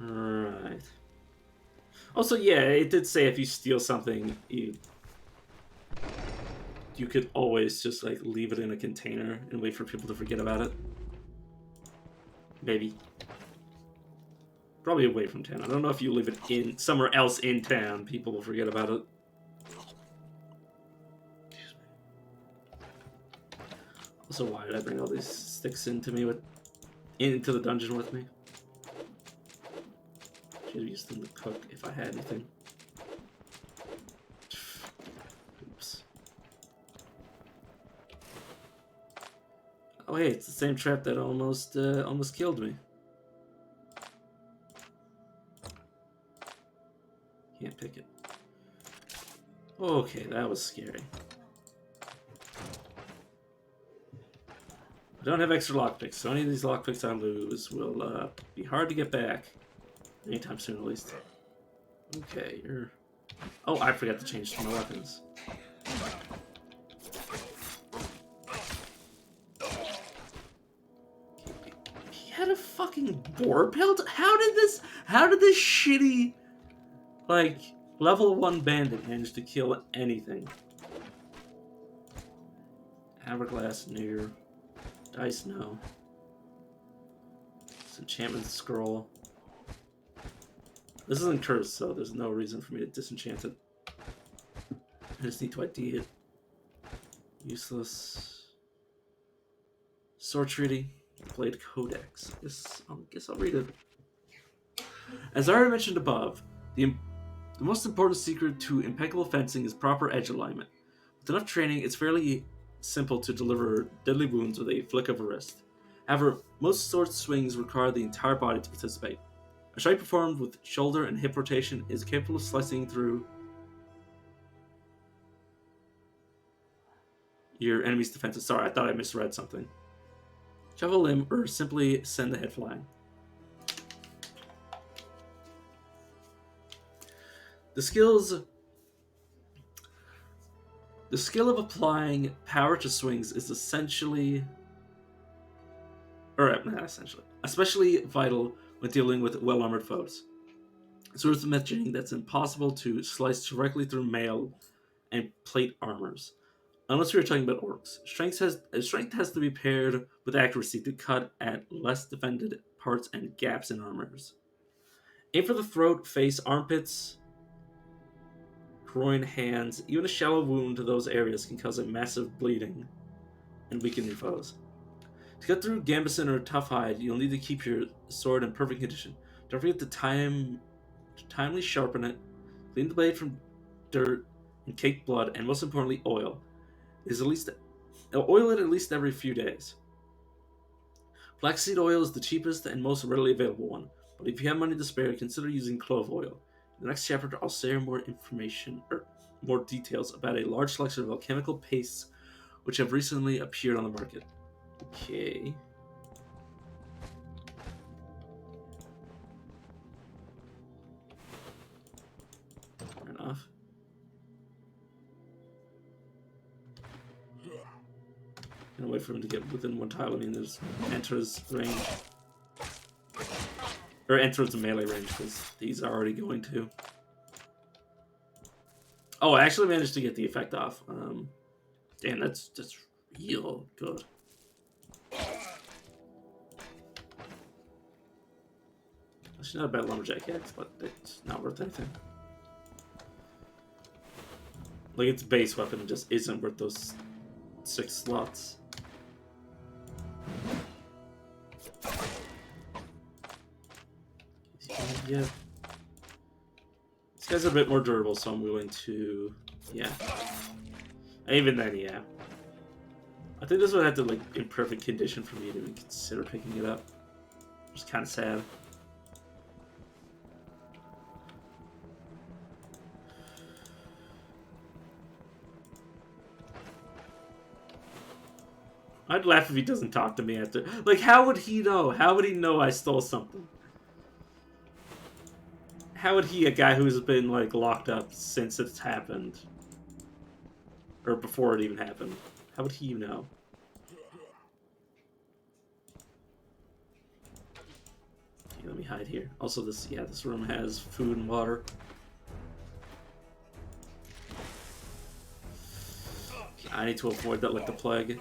Alright. Also, yeah, it did say if you steal something, you could always just like leave it in a container and wait for people to forget about it. Maybe. Probably away from town. I don't know if you leave it in somewhere else in town, people will forget about it. Also, why did I bring all these sticks into the dungeon with me? Should have used them to cook if I had anything. Oops. Oh hey, it's the same trap that almost killed me. Can't pick it. Okay, that was scary. I don't have extra lockpicks, so any of these lockpicks I lose will be hard to get back. Anytime soon, at least. Okay, you're... Oh, I forgot to change my weapons. He had a fucking boar pelt? How did this shitty, like, level 1 bandit manage to kill anything? Hourglass near. Dice no. This enchantment scroll. This isn't cursed, so there's no reason for me to disenchant it. I just need to ID it. Useless. Sword Treaty. Blade Codex. Guess I'll read it. As I already mentioned above, the most important secret to impeccable fencing is proper edge alignment. With enough training, it's fairly simple to deliver deadly wounds with a flick of a wrist. However, most sword swings require the entire body to participate. A strike performed with shoulder and hip rotation is capable of slicing through your enemy's defenses. Sorry, I thought I misread something. Shove a limb or simply send the head flying. The skill of applying power to swings is especially vital when dealing with well-armored foes. It's worth mentioning that's impossible to slice directly through mail and plate armors, unless we are talking about orcs. Strength has to be paired with accuracy to cut at less defended parts and gaps in armors. Aim for the throat, face, armpits, groin, hands. Even a shallow wound to those areas can cause a massive bleeding and weaken your foes. To cut through Gambison or Tough Hide, you'll need to keep your sword in perfect condition. Don't forget to timely sharpen it, clean the blade from dirt and caked blood, and most importantly, oil. Oil it at least every few days. Flaxseed oil is the cheapest and most readily available one, but if you have money to spare, consider using clove oil. In the next chapter, I'll share more information or more details about a large selection of alchemical pastes which have recently appeared on the market. Okay. Fair enough. Gonna wait for him to get within one tile. I mean, there's enters range. Or enters melee range, because these are already going to. Oh, I actually managed to get the effect off. Damn, that's real good. It's not a bad lumberjack axe, but it's not worth anything. Like, its base weapon just isn't worth those 6 slots. Yeah. This guy's a bit more durable, so I'm willing to... Yeah. Even then, yeah. I think this would have to, like, in perfect condition for me to even consider picking it up. Which is kind of sad. I'd laugh if he doesn't talk to me after. Like, how would he know? How would he know I stole something? How would he, a guy who's been, like, locked up since it's happened? Or before it even happened. How would he know? Okay, let me hide here. Also, this room has food and water. Okay, I need to avoid that like the plague.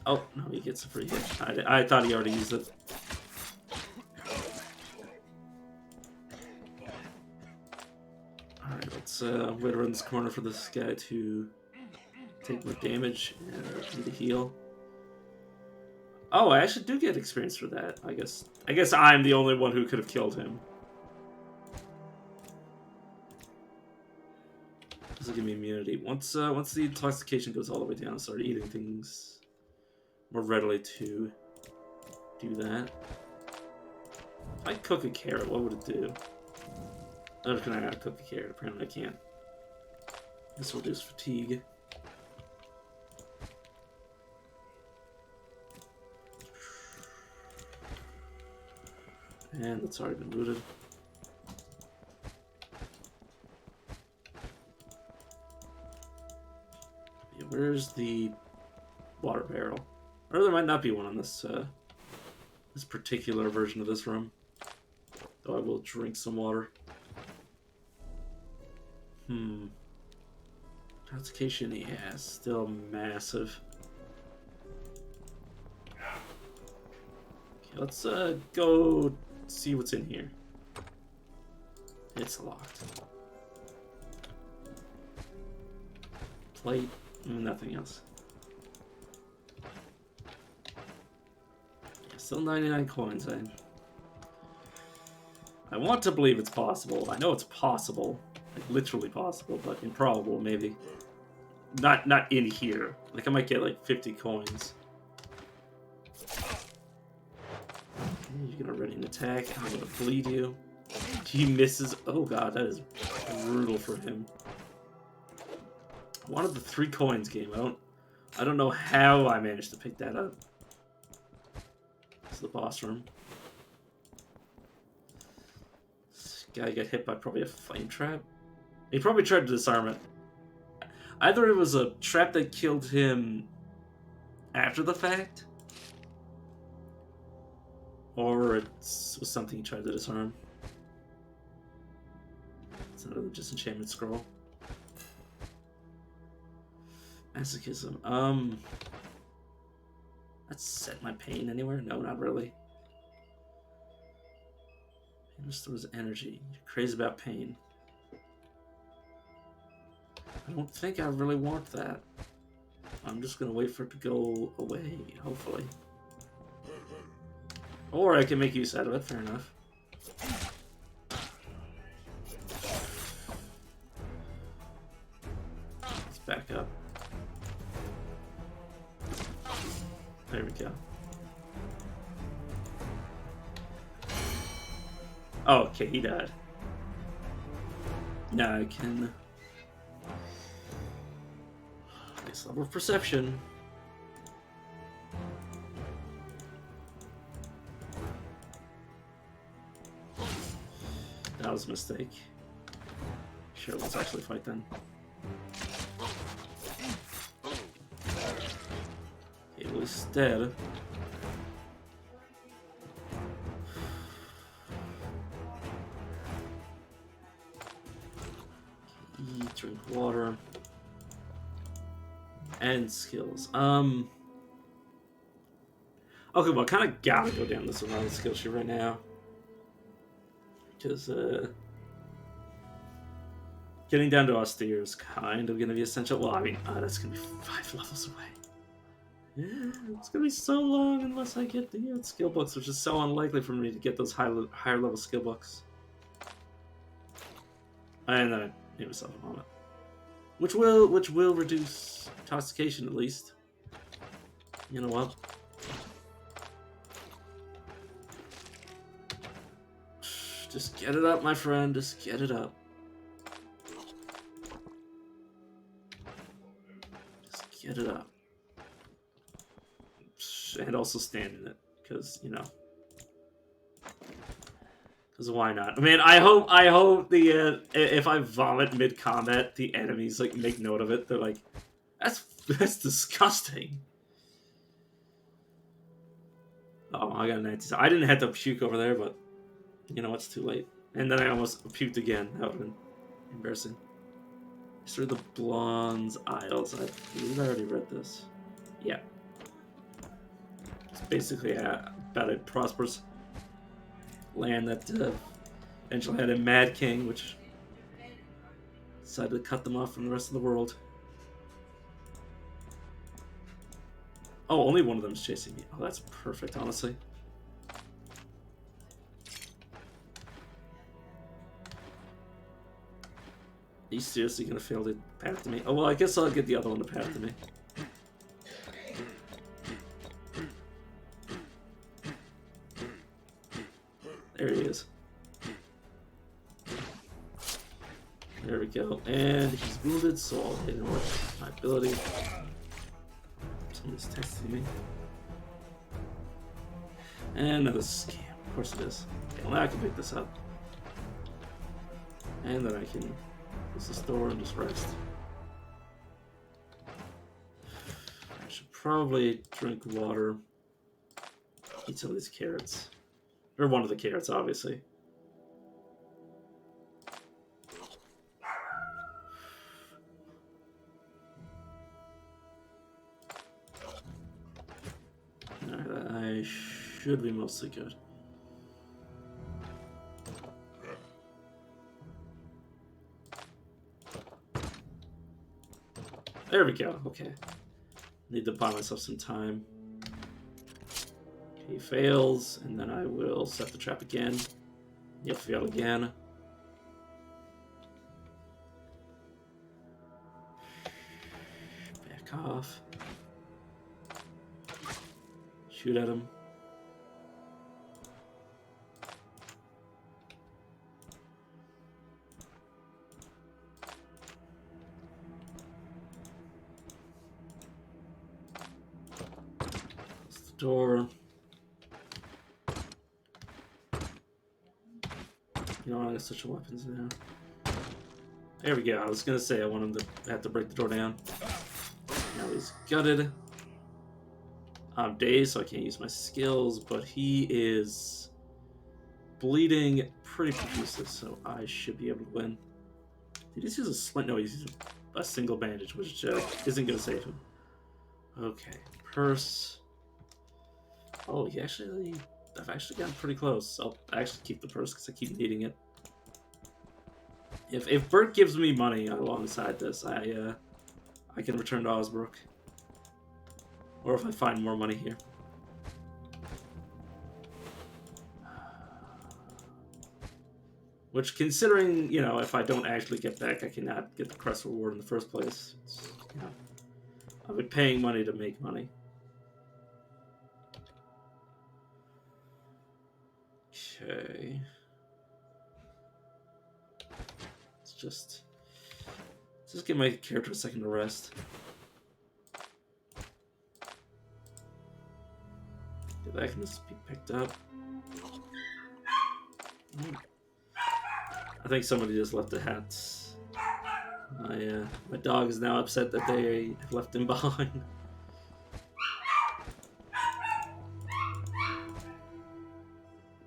Oh, no, he gets a free hit. I thought he already used it. Alright, let's wait around this corner for this guy to take more damage and need to heal. Oh, I actually do get experience for that, I guess. I guess I'm the only one who could have killed him. This will give me immunity. Once the intoxication goes all the way down, I start eating things more readily to do that. If I cook a carrot, what would it do? Oh, can I not cook a carrot? Apparently I can't. This will reduce fatigue. And that's already been looted. Yeah, where's the water barrel? Or there might not be one on this this particular version of this room. Though I will drink some water. Intoxication, yeah, still massive. Okay, let's go see what's in here. It's locked. Plate, nothing else. Still 99 coins, I want to believe it's possible. I know it's possible. Like, literally possible, but improbable, maybe. Not in here. Like, I might get, like, 50 coins. Okay, you're gonna ready an attack. I'm gonna bleed you. He misses. Oh god, that is brutal for him. I wanted the 3 coins game. I don't know how I managed to pick that up. It's the boss room. This guy got hit by probably a flame trap. He probably tried to disarm it. Either it was a trap that killed him after the fact, or it was something he tried to disarm. It's another disenchantment scroll. Masochism. Let's set my pain anywhere? No, not really. Restores energy. You're crazy about pain. I don't think I really want that. I'm just gonna wait for it to go away, hopefully. Or I can make use out of it, fair enough. Let's back up. There we go. Oh, okay, he died. Now I can... Base level of perception. That was a mistake. Sure, let's actually fight then. Okay, well, he's dead. Eat, drink water. And skills. Okay, well, I kind of gotta go down this survival skill sheet right now. Because, getting down to austere is kind of gonna be essential. Well, I mean, that's gonna be 5 levels away. Yeah, it's gonna be so long unless I get the skill books, which is so unlikely for me to get those higher level skill books. And then I made myself a moment. Which will reduce intoxication at least. You know what? Just get it up, my friend. Just get it up. Just get it up. And also stand in it, because, you know. Because why not? I mean, I hope the if I vomit mid combat, the enemies like make note of it. They're like, that's disgusting. Oh, I got an anti. I didn't have to puke over there, but you know, it's too late. And then I almost puked again. That would have been embarrassing. History of the Blonde's Isles. I believe I already read this. Yeah. It's basically about a prosperous land that eventually had a Mad King, which decided to cut them off from the rest of the world. Oh, only one of them is chasing me. Oh, that's perfect, honestly. Are you seriously gonna fail to path to me? Oh, well, I guess I'll get the other one to path to me. There he is. There we go. And he's wounded, so I'll hit him with my ability. Someone's texting me. And another scam. Of course it is. Okay, well, now I can pick this up. And then I can close the store and just rest. I should probably drink water. Eat some of these carrots. Or one of the carrots, obviously. Alright, I should be mostly good. There we go, okay. Need to buy myself some time. He fails, and then I will set the trap again. He'll fail again. Back off. Shoot at him. Close the door. You know, I'm gonna switch weapons now. There we go. I was gonna say I want him to have to break the door down. Now he's gutted. I'm dazed, so I can't use my skills, but he is bleeding pretty profusely, so I should be able to win. Did he just use a splint? No, he's using a single bandage, which isn't gonna save him. Okay, purse. Oh, he actually I've actually gotten pretty close. I'll actually keep the purse because I keep needing it. If Bert gives me money alongside this, I can return to Osbrook. Or if I find more money here. Which, considering, you know, if I don't actually get back, I cannot get the crest reward in the first place. It's, you know, I've been paying money to make money. Okay. Let's just give my character a second to rest. Yeah, that can just be picked up. I think somebody just left the hats. My dog is now upset that they have left him behind.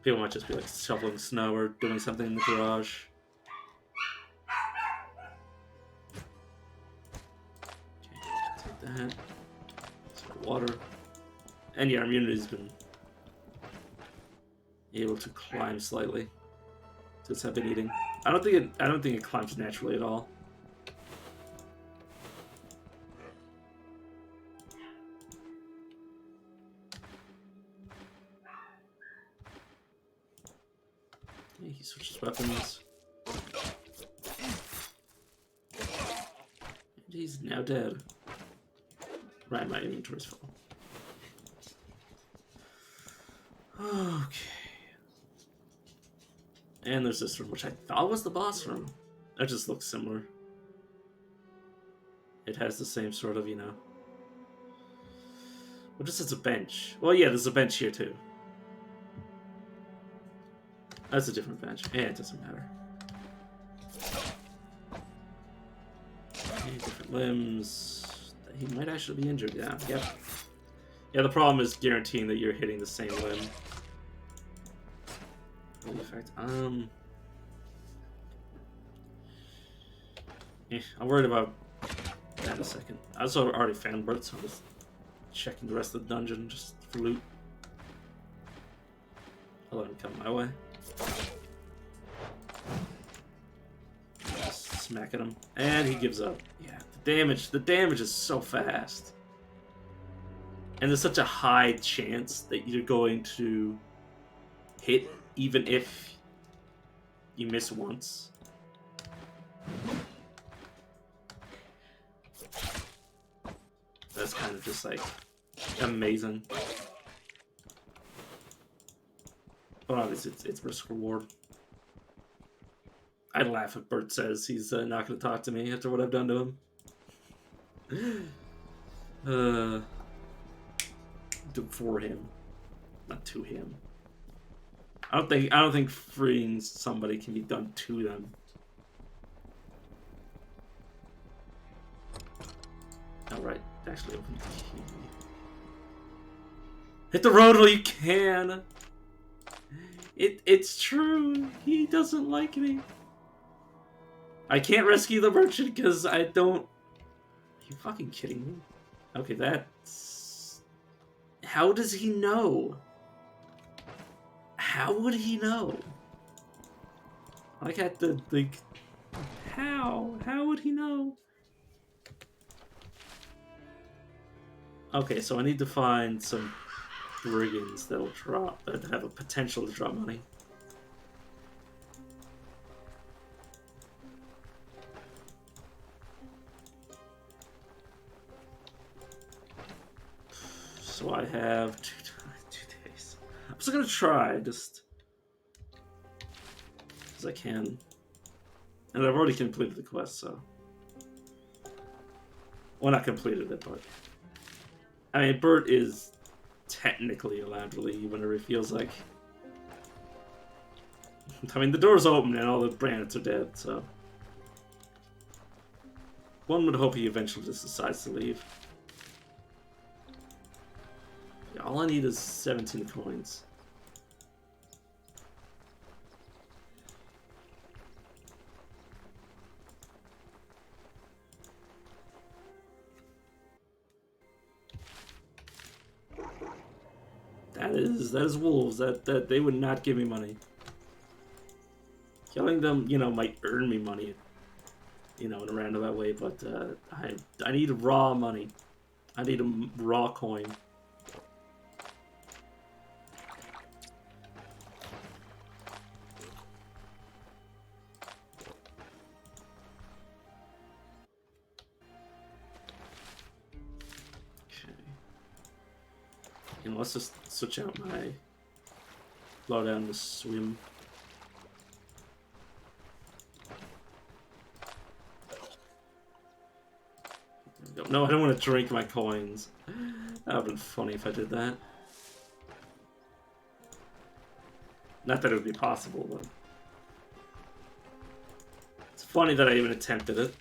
People might just be like shoveling snow or doing something in the garage. Okay, take that. Some water. And yeah, our immunity's been able to climb slightly. Since I've been eating. I don't think it climbs naturally at all. Okay, he switches weapons. And he's now dead. Right, my inventory's full. Okay. And there's this room, which I thought was the boss room. That just looks similar. It has the same sort of, you know... What is this, a bench? Well, yeah, there's a bench here, too. That's a different bench. Yeah, it doesn't matter. Okay, different limbs. He might actually be injured, yeah. Yep. Yeah, the problem is guaranteeing that you're hitting the same limb. In fact, yeah, I'm worried about that in a second. I also already found Bert, so I'm just checking the rest of the dungeon just for loot. I'll let him come my way. Just smack at him. And he gives up. Yeah, the damage is so fast. And there's such a high chance that you're going to hit even if you miss once. That's kind of just like amazing. But obviously it's risk reward. I'd laugh if Bert says he's not going to talk to me after what I've done to him. For him, not to him. I don't think freeing somebody can be done to them. All right, actually open the key. Hit the road while you can. It's true. He doesn't like me. I can't rescue the merchant because I don't. Are you fucking kidding me? Okay, that's. How does he know? How would he know? Like at the like. How? How would he know? Okay, so I need to find some brigands that'll drop, that have a potential to drop money. So I have 2 days. I'm just gonna try, just as I can. And I've already completed the quest, so. Well, not completed it, but. I mean, Bert is technically allowed to leave whenever he feels like. I mean, the door's open and all the bandits are dead, so. One would hope he eventually just decides to leave. Yeah, all I need is 17 coins. That is wolves. That they would not give me money. Killing them, you know, might earn me money, you know, in a roundabout way, but I need raw money. I need a raw coin. Okay. And let's just switch out my low down to swim. No, I don't want to drink my coins. That would have been funny if I did that. Not that it would be possible, but it's funny that I even attempted it.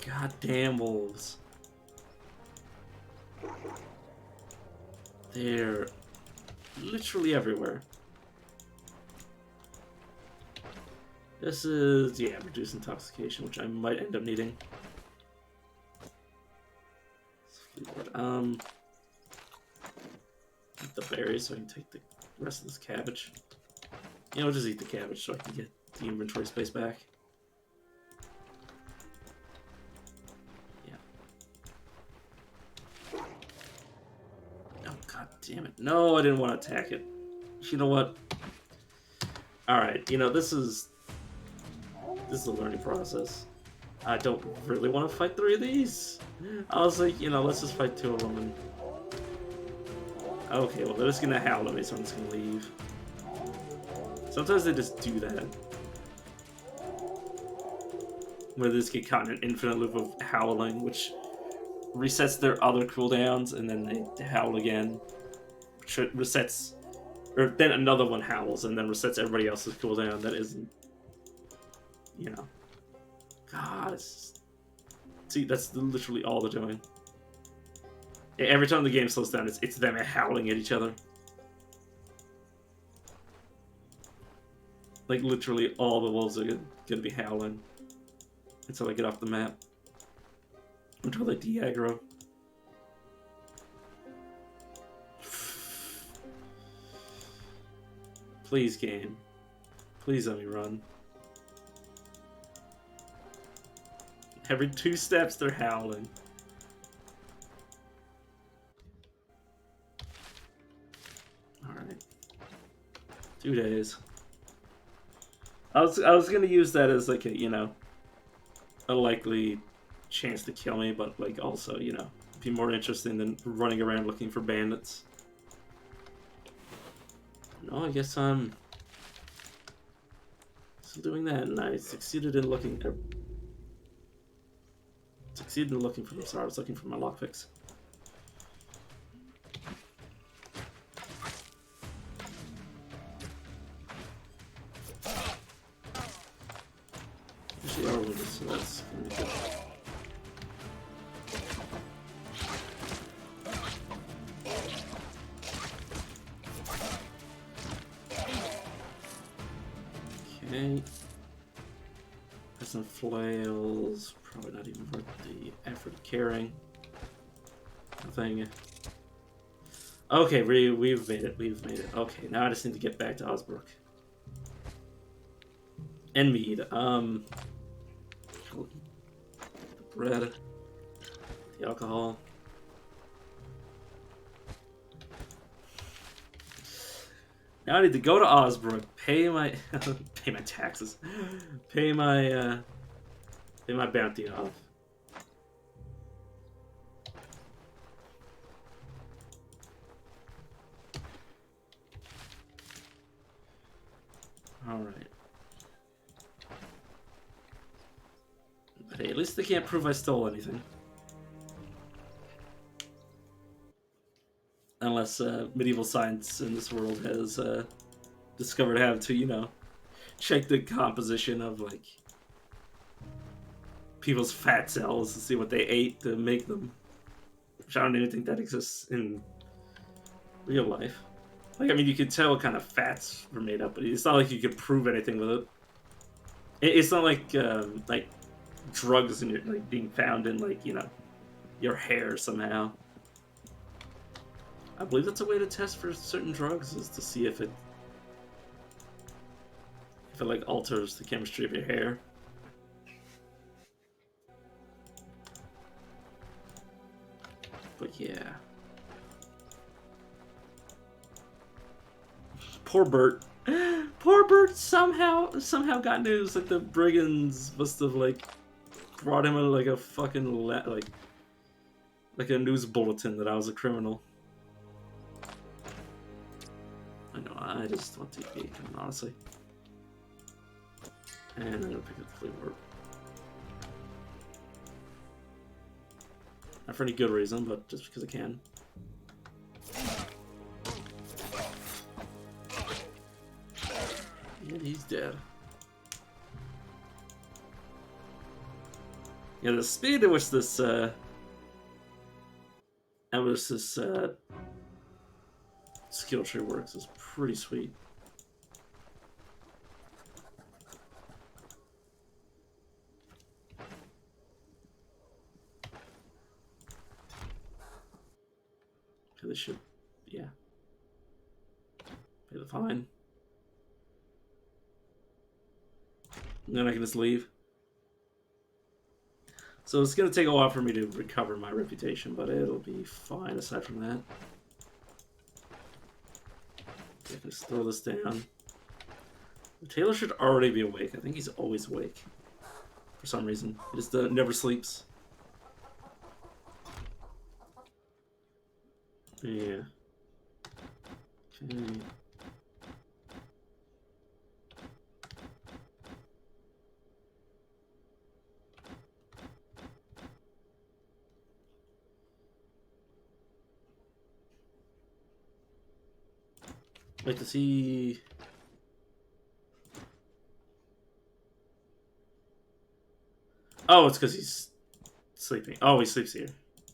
Goddamn wolves. They're literally everywhere. This is, yeah, reduce intoxication, which I might end up needing. Eat the berries so I can take the rest of this cabbage. You know, just eat the cabbage so I can get the inventory space back. Damn it. No, I didn't want to attack it. You know what? Alright, you know, this is a learning process. I don't really want to fight 3 of these. I was like, you know, let's just fight 2 of them and... Okay, well, they're just gonna howl at me, so I'm just gonna leave. Sometimes they just do that. Where they just get caught in an infinite loop of howling, which resets their other cooldowns, and then they howl again. Resets, or then another one howls and then resets everybody else's cooldown that isn't, you know. God, see, that's literally all they're doing. Every time the game slows down, it's them howling at each other. Like, literally all the wolves are gonna be howling until I get off the map. Until they de-aggro. Please, game. Please let me run. Every 2 steps, they're howling. Alright. 2 days. I was gonna use that as like a, you know, a likely chance to kill me, but like also, you know, be more interesting than running around looking for bandits. No, I guess I'm still doing that, and I succeeded in looking. Succeeded in looking for them. Sorry, I was looking for my lockpicks. Usually are wounded, so that's gonna be good. Okay. There's some flails. Probably not even worth the effort of carrying. Nothing. Okay, we've made it. We've made it. Okay, now I just need to get back to Osbrook. And mead. The bread. The alcohol. Now I need to go to Osbrook, pay my pay my taxes, pay my bounty off. All right. But hey, at least they can't prove I stole anything. Unless medieval science in this world has discovered how to, you know, check the composition of, like, people's fat cells to see what they ate to make them. Which I don't even think that exists in real life. Like, I mean, you could tell what kind of fats were made up, but it's not like you could prove anything with it. It's not like drugs in your, like, being found in, like, you know, your hair somehow. I believe that's a way to test for certain drugs, is to see if it like alters the chemistry of your hair. But yeah. Poor Bert. Poor Bert somehow got news that the brigands must have like brought him like a fucking like a news bulletin that I was a criminal. I know, I just want to be honestly. And I'm gonna pick up the flavor. Not for any good reason, but just because I can. And he's dead. Yeah, the speed at which this skill tree works is pretty sweet. Okay, this should, yeah. Pay the fine. And then I can just leave. So it's gonna take a while for me to recover my reputation, but it'll be fine aside from that. I can just throw this down. Taylor should already be awake. I think he's always awake. For some reason. He just never sleeps. Yeah. Okay. Wait, does he... Oh, it's because he's sleeping. Oh, he sleeps here.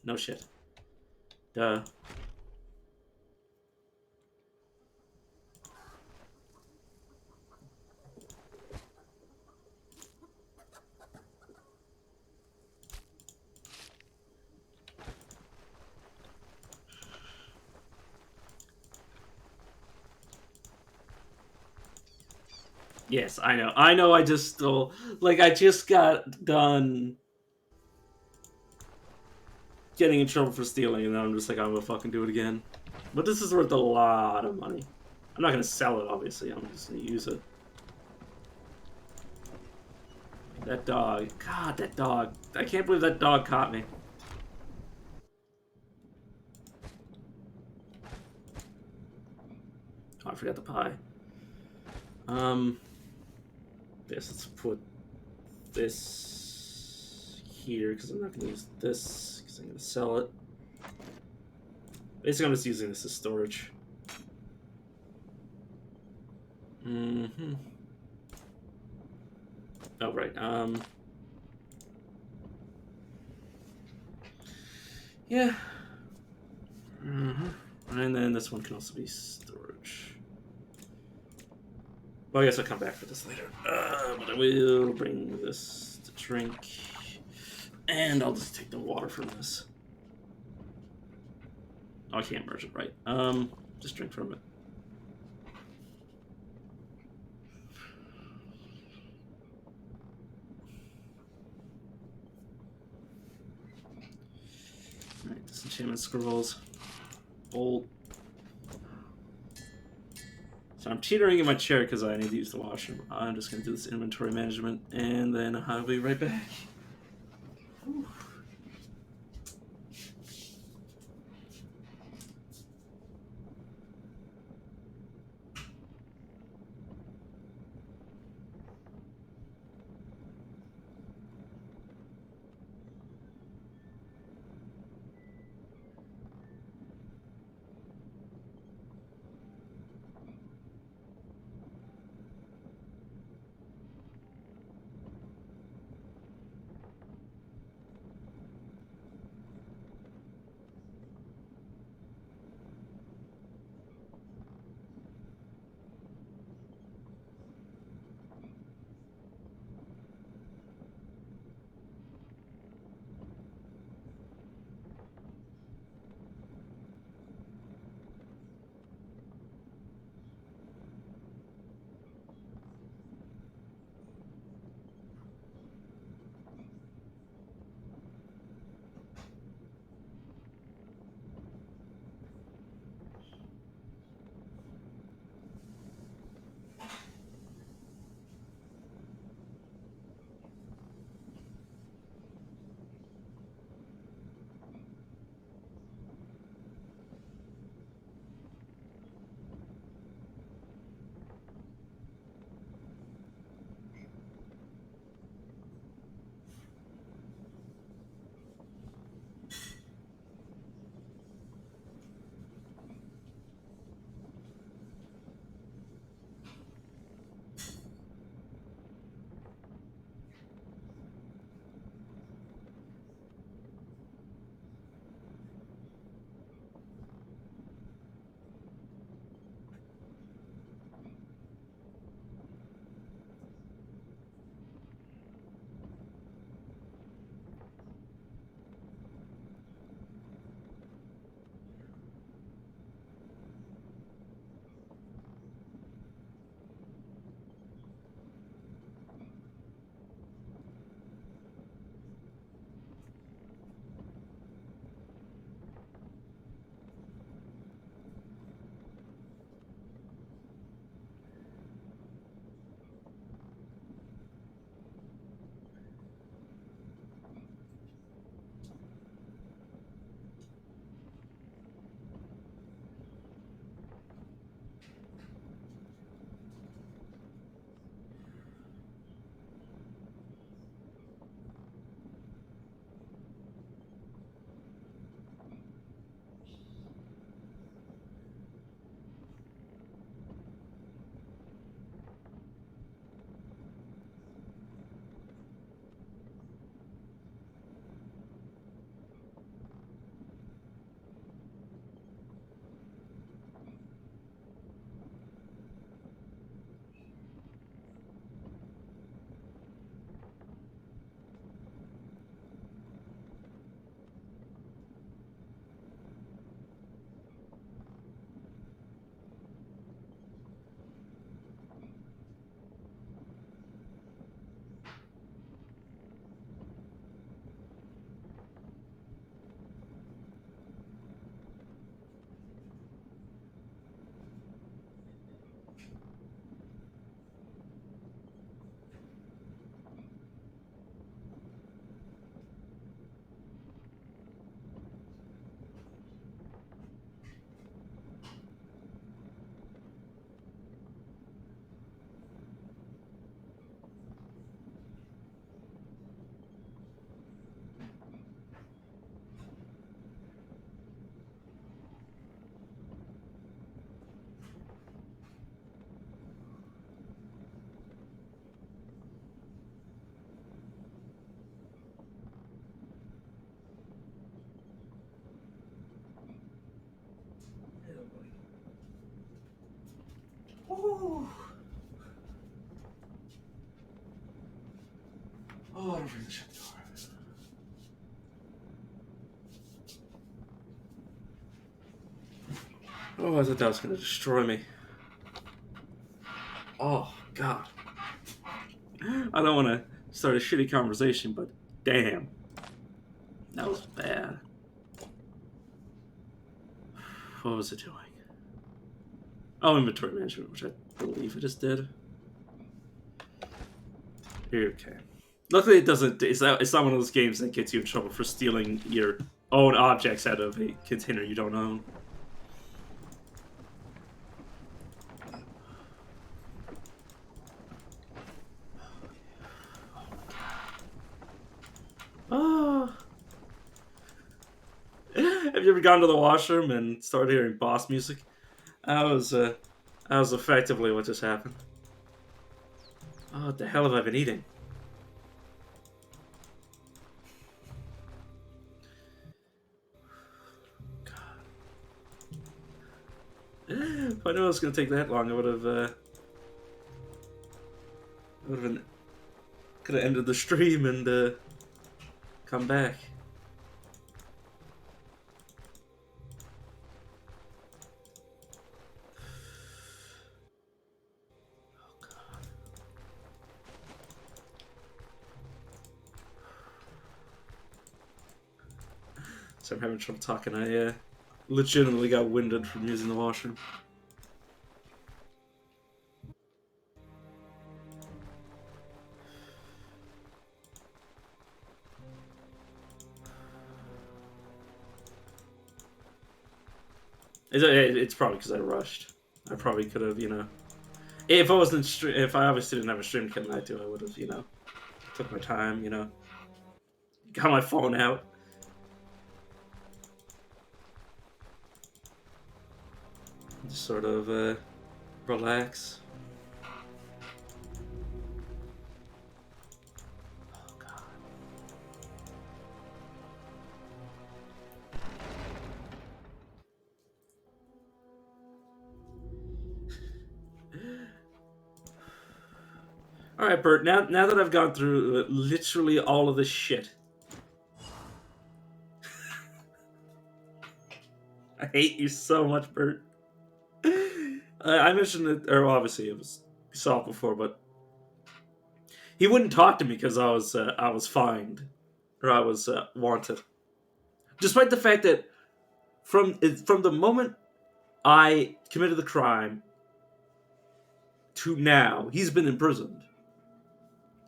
No shit. Duh. Yes, I know. I know I just stole... Like, I just got done getting in trouble for stealing, and then I'm just like, I'm gonna fucking do it again. But this is worth a lot of money. I'm not gonna sell it, obviously. I'm just gonna use it. That dog. God, that dog. I can't believe that dog caught me. Oh, I forgot the pie. Yes, let's put this here, because I'm not going to use this, because I'm going to sell it. Basically, I'm just using this as storage. Mm-hmm. Oh, right. Yeah. Mm-hmm. And then this one can also be storage. Well, I guess I'll come back for this later. But I will bring this to drink. And I'll just take the water from this. Oh, I can't merge it, right. Just drink from it. Alright, disenchantment scrolls. Bolt. So I'm teetering in my chair because I need to use the washroom. I'm just going to do this inventory management, and then I'll be right back. Whew. Oh, I don't bring the shit door. Oh, I thought that was gonna destroy me. Oh, God. I don't want to start a shitty conversation, but damn. That was bad. What was it doing? Oh, inventory management, which I believe it just did. Okay. Luckily, it doesn't. It's not one of those games that gets you in trouble for stealing your own objects out of a container you don't own. Oh. Have you ever gone to the washroom and started hearing boss music? That was effectively what just happened. Oh, what the hell have I been eating? If I knew it was going to take that long, I would have could have ended the stream and come back. Oh God. So I'm having trouble talking. I legitimately got winded from using the washroom. It's probably because I rushed. I probably could have, if I wasn't, if I obviously didn't have a stream to night to, I would have, took my time, got my phone out. Just sort of relax. Oh God. All right, Bert. Now that I've gone through literally all of this shit, I hate you so much, Bert. I mentioned it, or obviously it was solved before, but he wouldn't talk to me because I was fined, or I was wanted, despite the fact that from the moment I committed the crime to now, he's been imprisoned.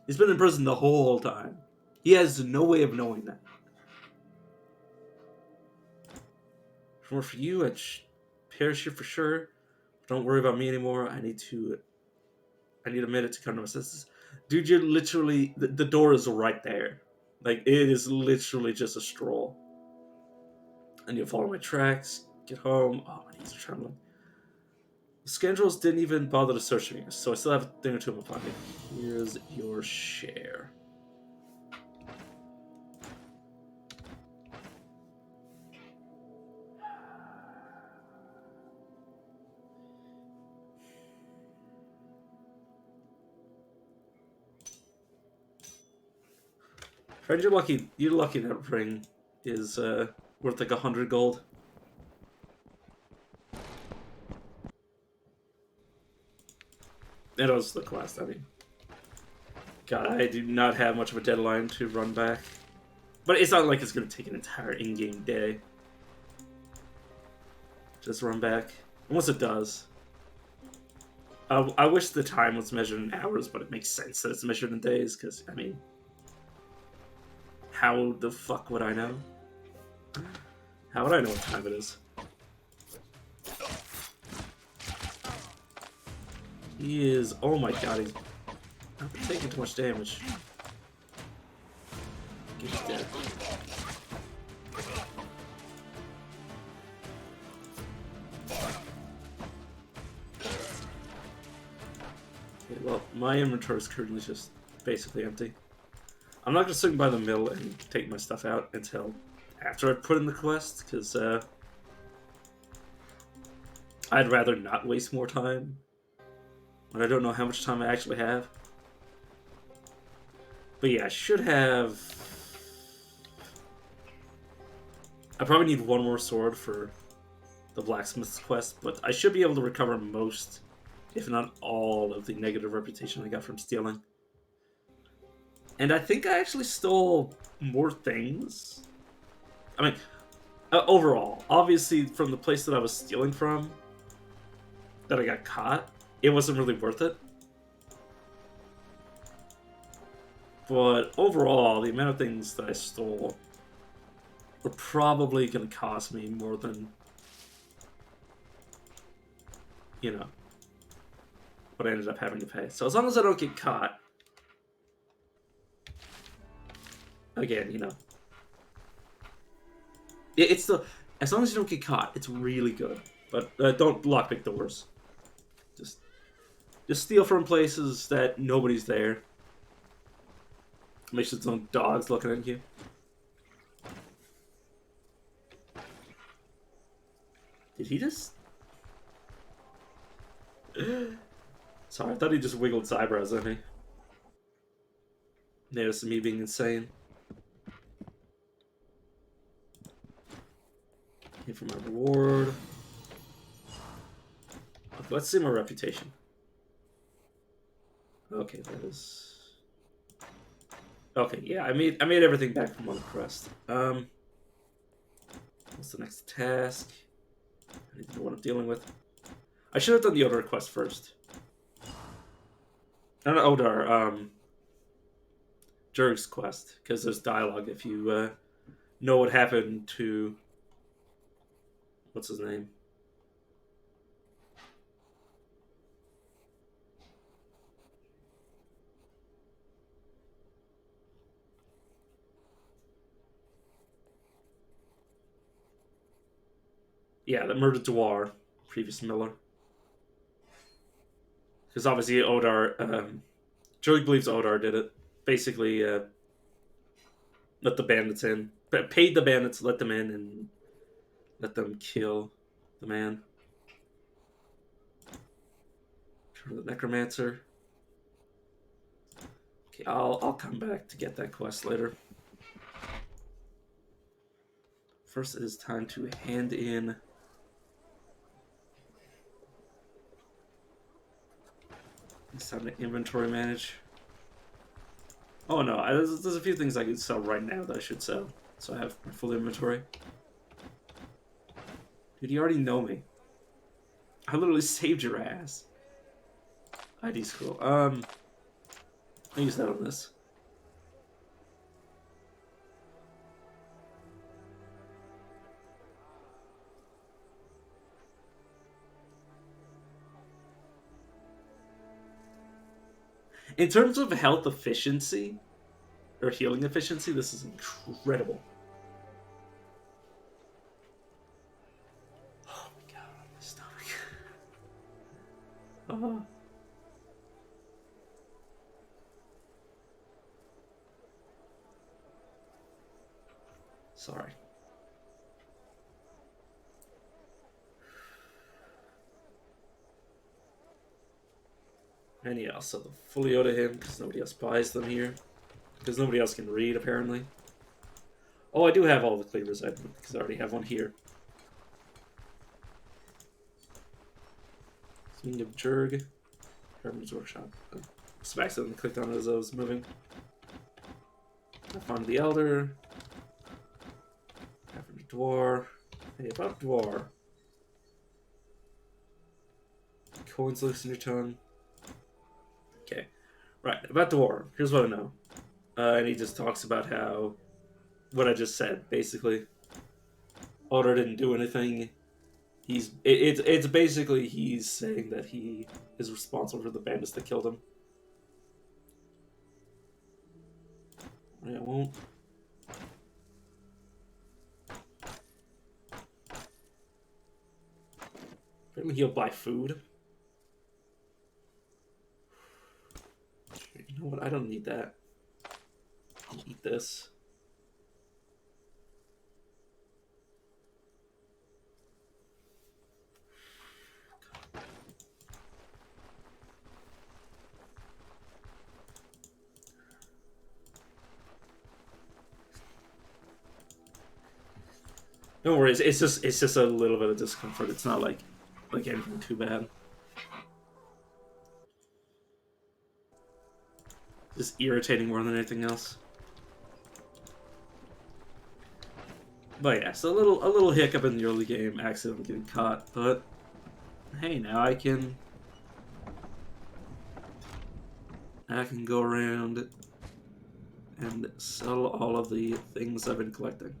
He's been in prison the whole time. He has no way of knowing that. For you, I'd perish you for sure. Don't worry about me anymore. I need a minute to come to my senses. Dude, you're literally... The door is right there. Like, it is literally just a stroll. And you'll follow my tracks, get home. Oh, my knees are trembling. The scoundrels didn't even bother to search me, so I still have a thing or two in my pocket. Here's your share. Fred, you're lucky. You're lucky that ring is worth like 100 gold. That was the quest. I mean, God, I do not have much of a deadline to run back, but it's not like it's going to take an entire in-game day. Just run back. And once it does, I wish the time was measured in hours, but it makes sense that it's measured in days. Because I mean, how the fuck would I know? How would I know what time it is? He is... Oh my god, he's not taking too much damage. He's dead. Okay, well, my inventory is currently just basically empty. I'm not going to swing by the mill and take my stuff out until after I put in the quest, because I'd rather not waste more time when I don't know how much time I actually have. But yeah, I should have... I probably need one more sword for the blacksmith's quest, but I should be able to recover most, if not all, of the negative reputation I got from stealing. And I think I actually stole more things. I mean, overall, obviously from the place that I was stealing from, that I got caught, it wasn't really worth it. But overall, the amount of things that I stole were probably going to cost me more than, you know, what I ended up having to pay. So as long as I don't get caught, again, you know, it's the, as long as you don't get caught, it's really good. But don't lockpick doors. Just steal from places that nobody's there. Make sure there's no dogs looking at you. Did he just... Sorry, I thought he just wiggled his eyebrows at me. Noticed me being insane. Here for my reward. Okay, let's see my reputation. Okay, that is... Okay, yeah, I made everything back from on the crest. What's the next task? I need to know what I'm dealing with. I should have done the Odar quest first. Not Odar, Jurg's quest, because there's dialogue if you know what happened to... What's his name? Yeah, that murdered Dwar, previous Miller. Because obviously Odar, Jurg believes Odar did it. Basically, let the bandits in. Paid the bandits, let them in, and let them kill the man. Turn to the Necromancer. Okay, I'll come back to get that quest later. First, it is time to hand in... It's time to inventory manage. Oh no, there's a few things I could sell right now that I should sell. So I have my full inventory. Dude, you already know me. I literally saved your ass. ID scroll. I'll use that on this. In terms of health efficiency, or healing efficiency, this is incredible. Oh my god, my stomach. Sorry. And yeah, I'll sell the folio to him because nobody else buys them here. Because nobody else can read, apparently. Oh, I do have all the cleavers, because I already have one here. Speaking of Jurg, Herman's Workshop. I just accidentally clicked on it as I was moving. I found the Elder. After the Dwar. Hey, about Dwar. Coins loosen your tongue. Okay. Right, about Dwar. Here's what I know. And he just talks about how... What I just said, basically. Odar didn't do anything. It's basically he's saying that he is responsible for the bandits that killed him. I won't. Apparently he'll buy food. You know what? I don't need that. I'll eat this. Don't worry, it's just a little bit of discomfort. It's not like anything too bad. Just irritating more than anything else. But yeah, so a little hiccup in the early game, accidentally getting caught, but hey, now I can go around and sell all of the things I've been collecting.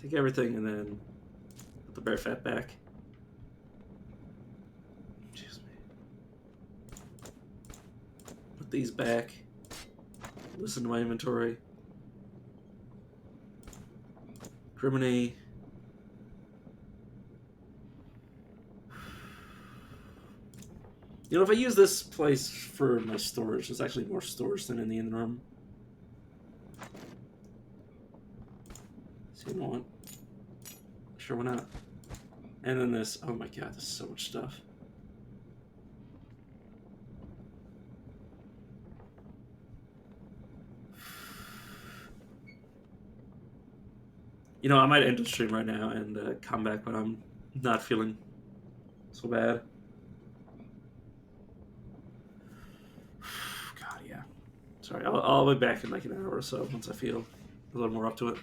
Take everything and then put the bear fat back. Excuse me. Put these back. Listen to my inventory. Criminy. You know, if I use this place for my storage, there's actually more storage than in the inn room. So you know what? Sure, why not? And then this. Oh my god, there's so much stuff. You know, I might end the stream right now and come back when I'm not feeling so bad. God, yeah. Sorry, I'll be back in like an hour or so once I feel a little more up to it.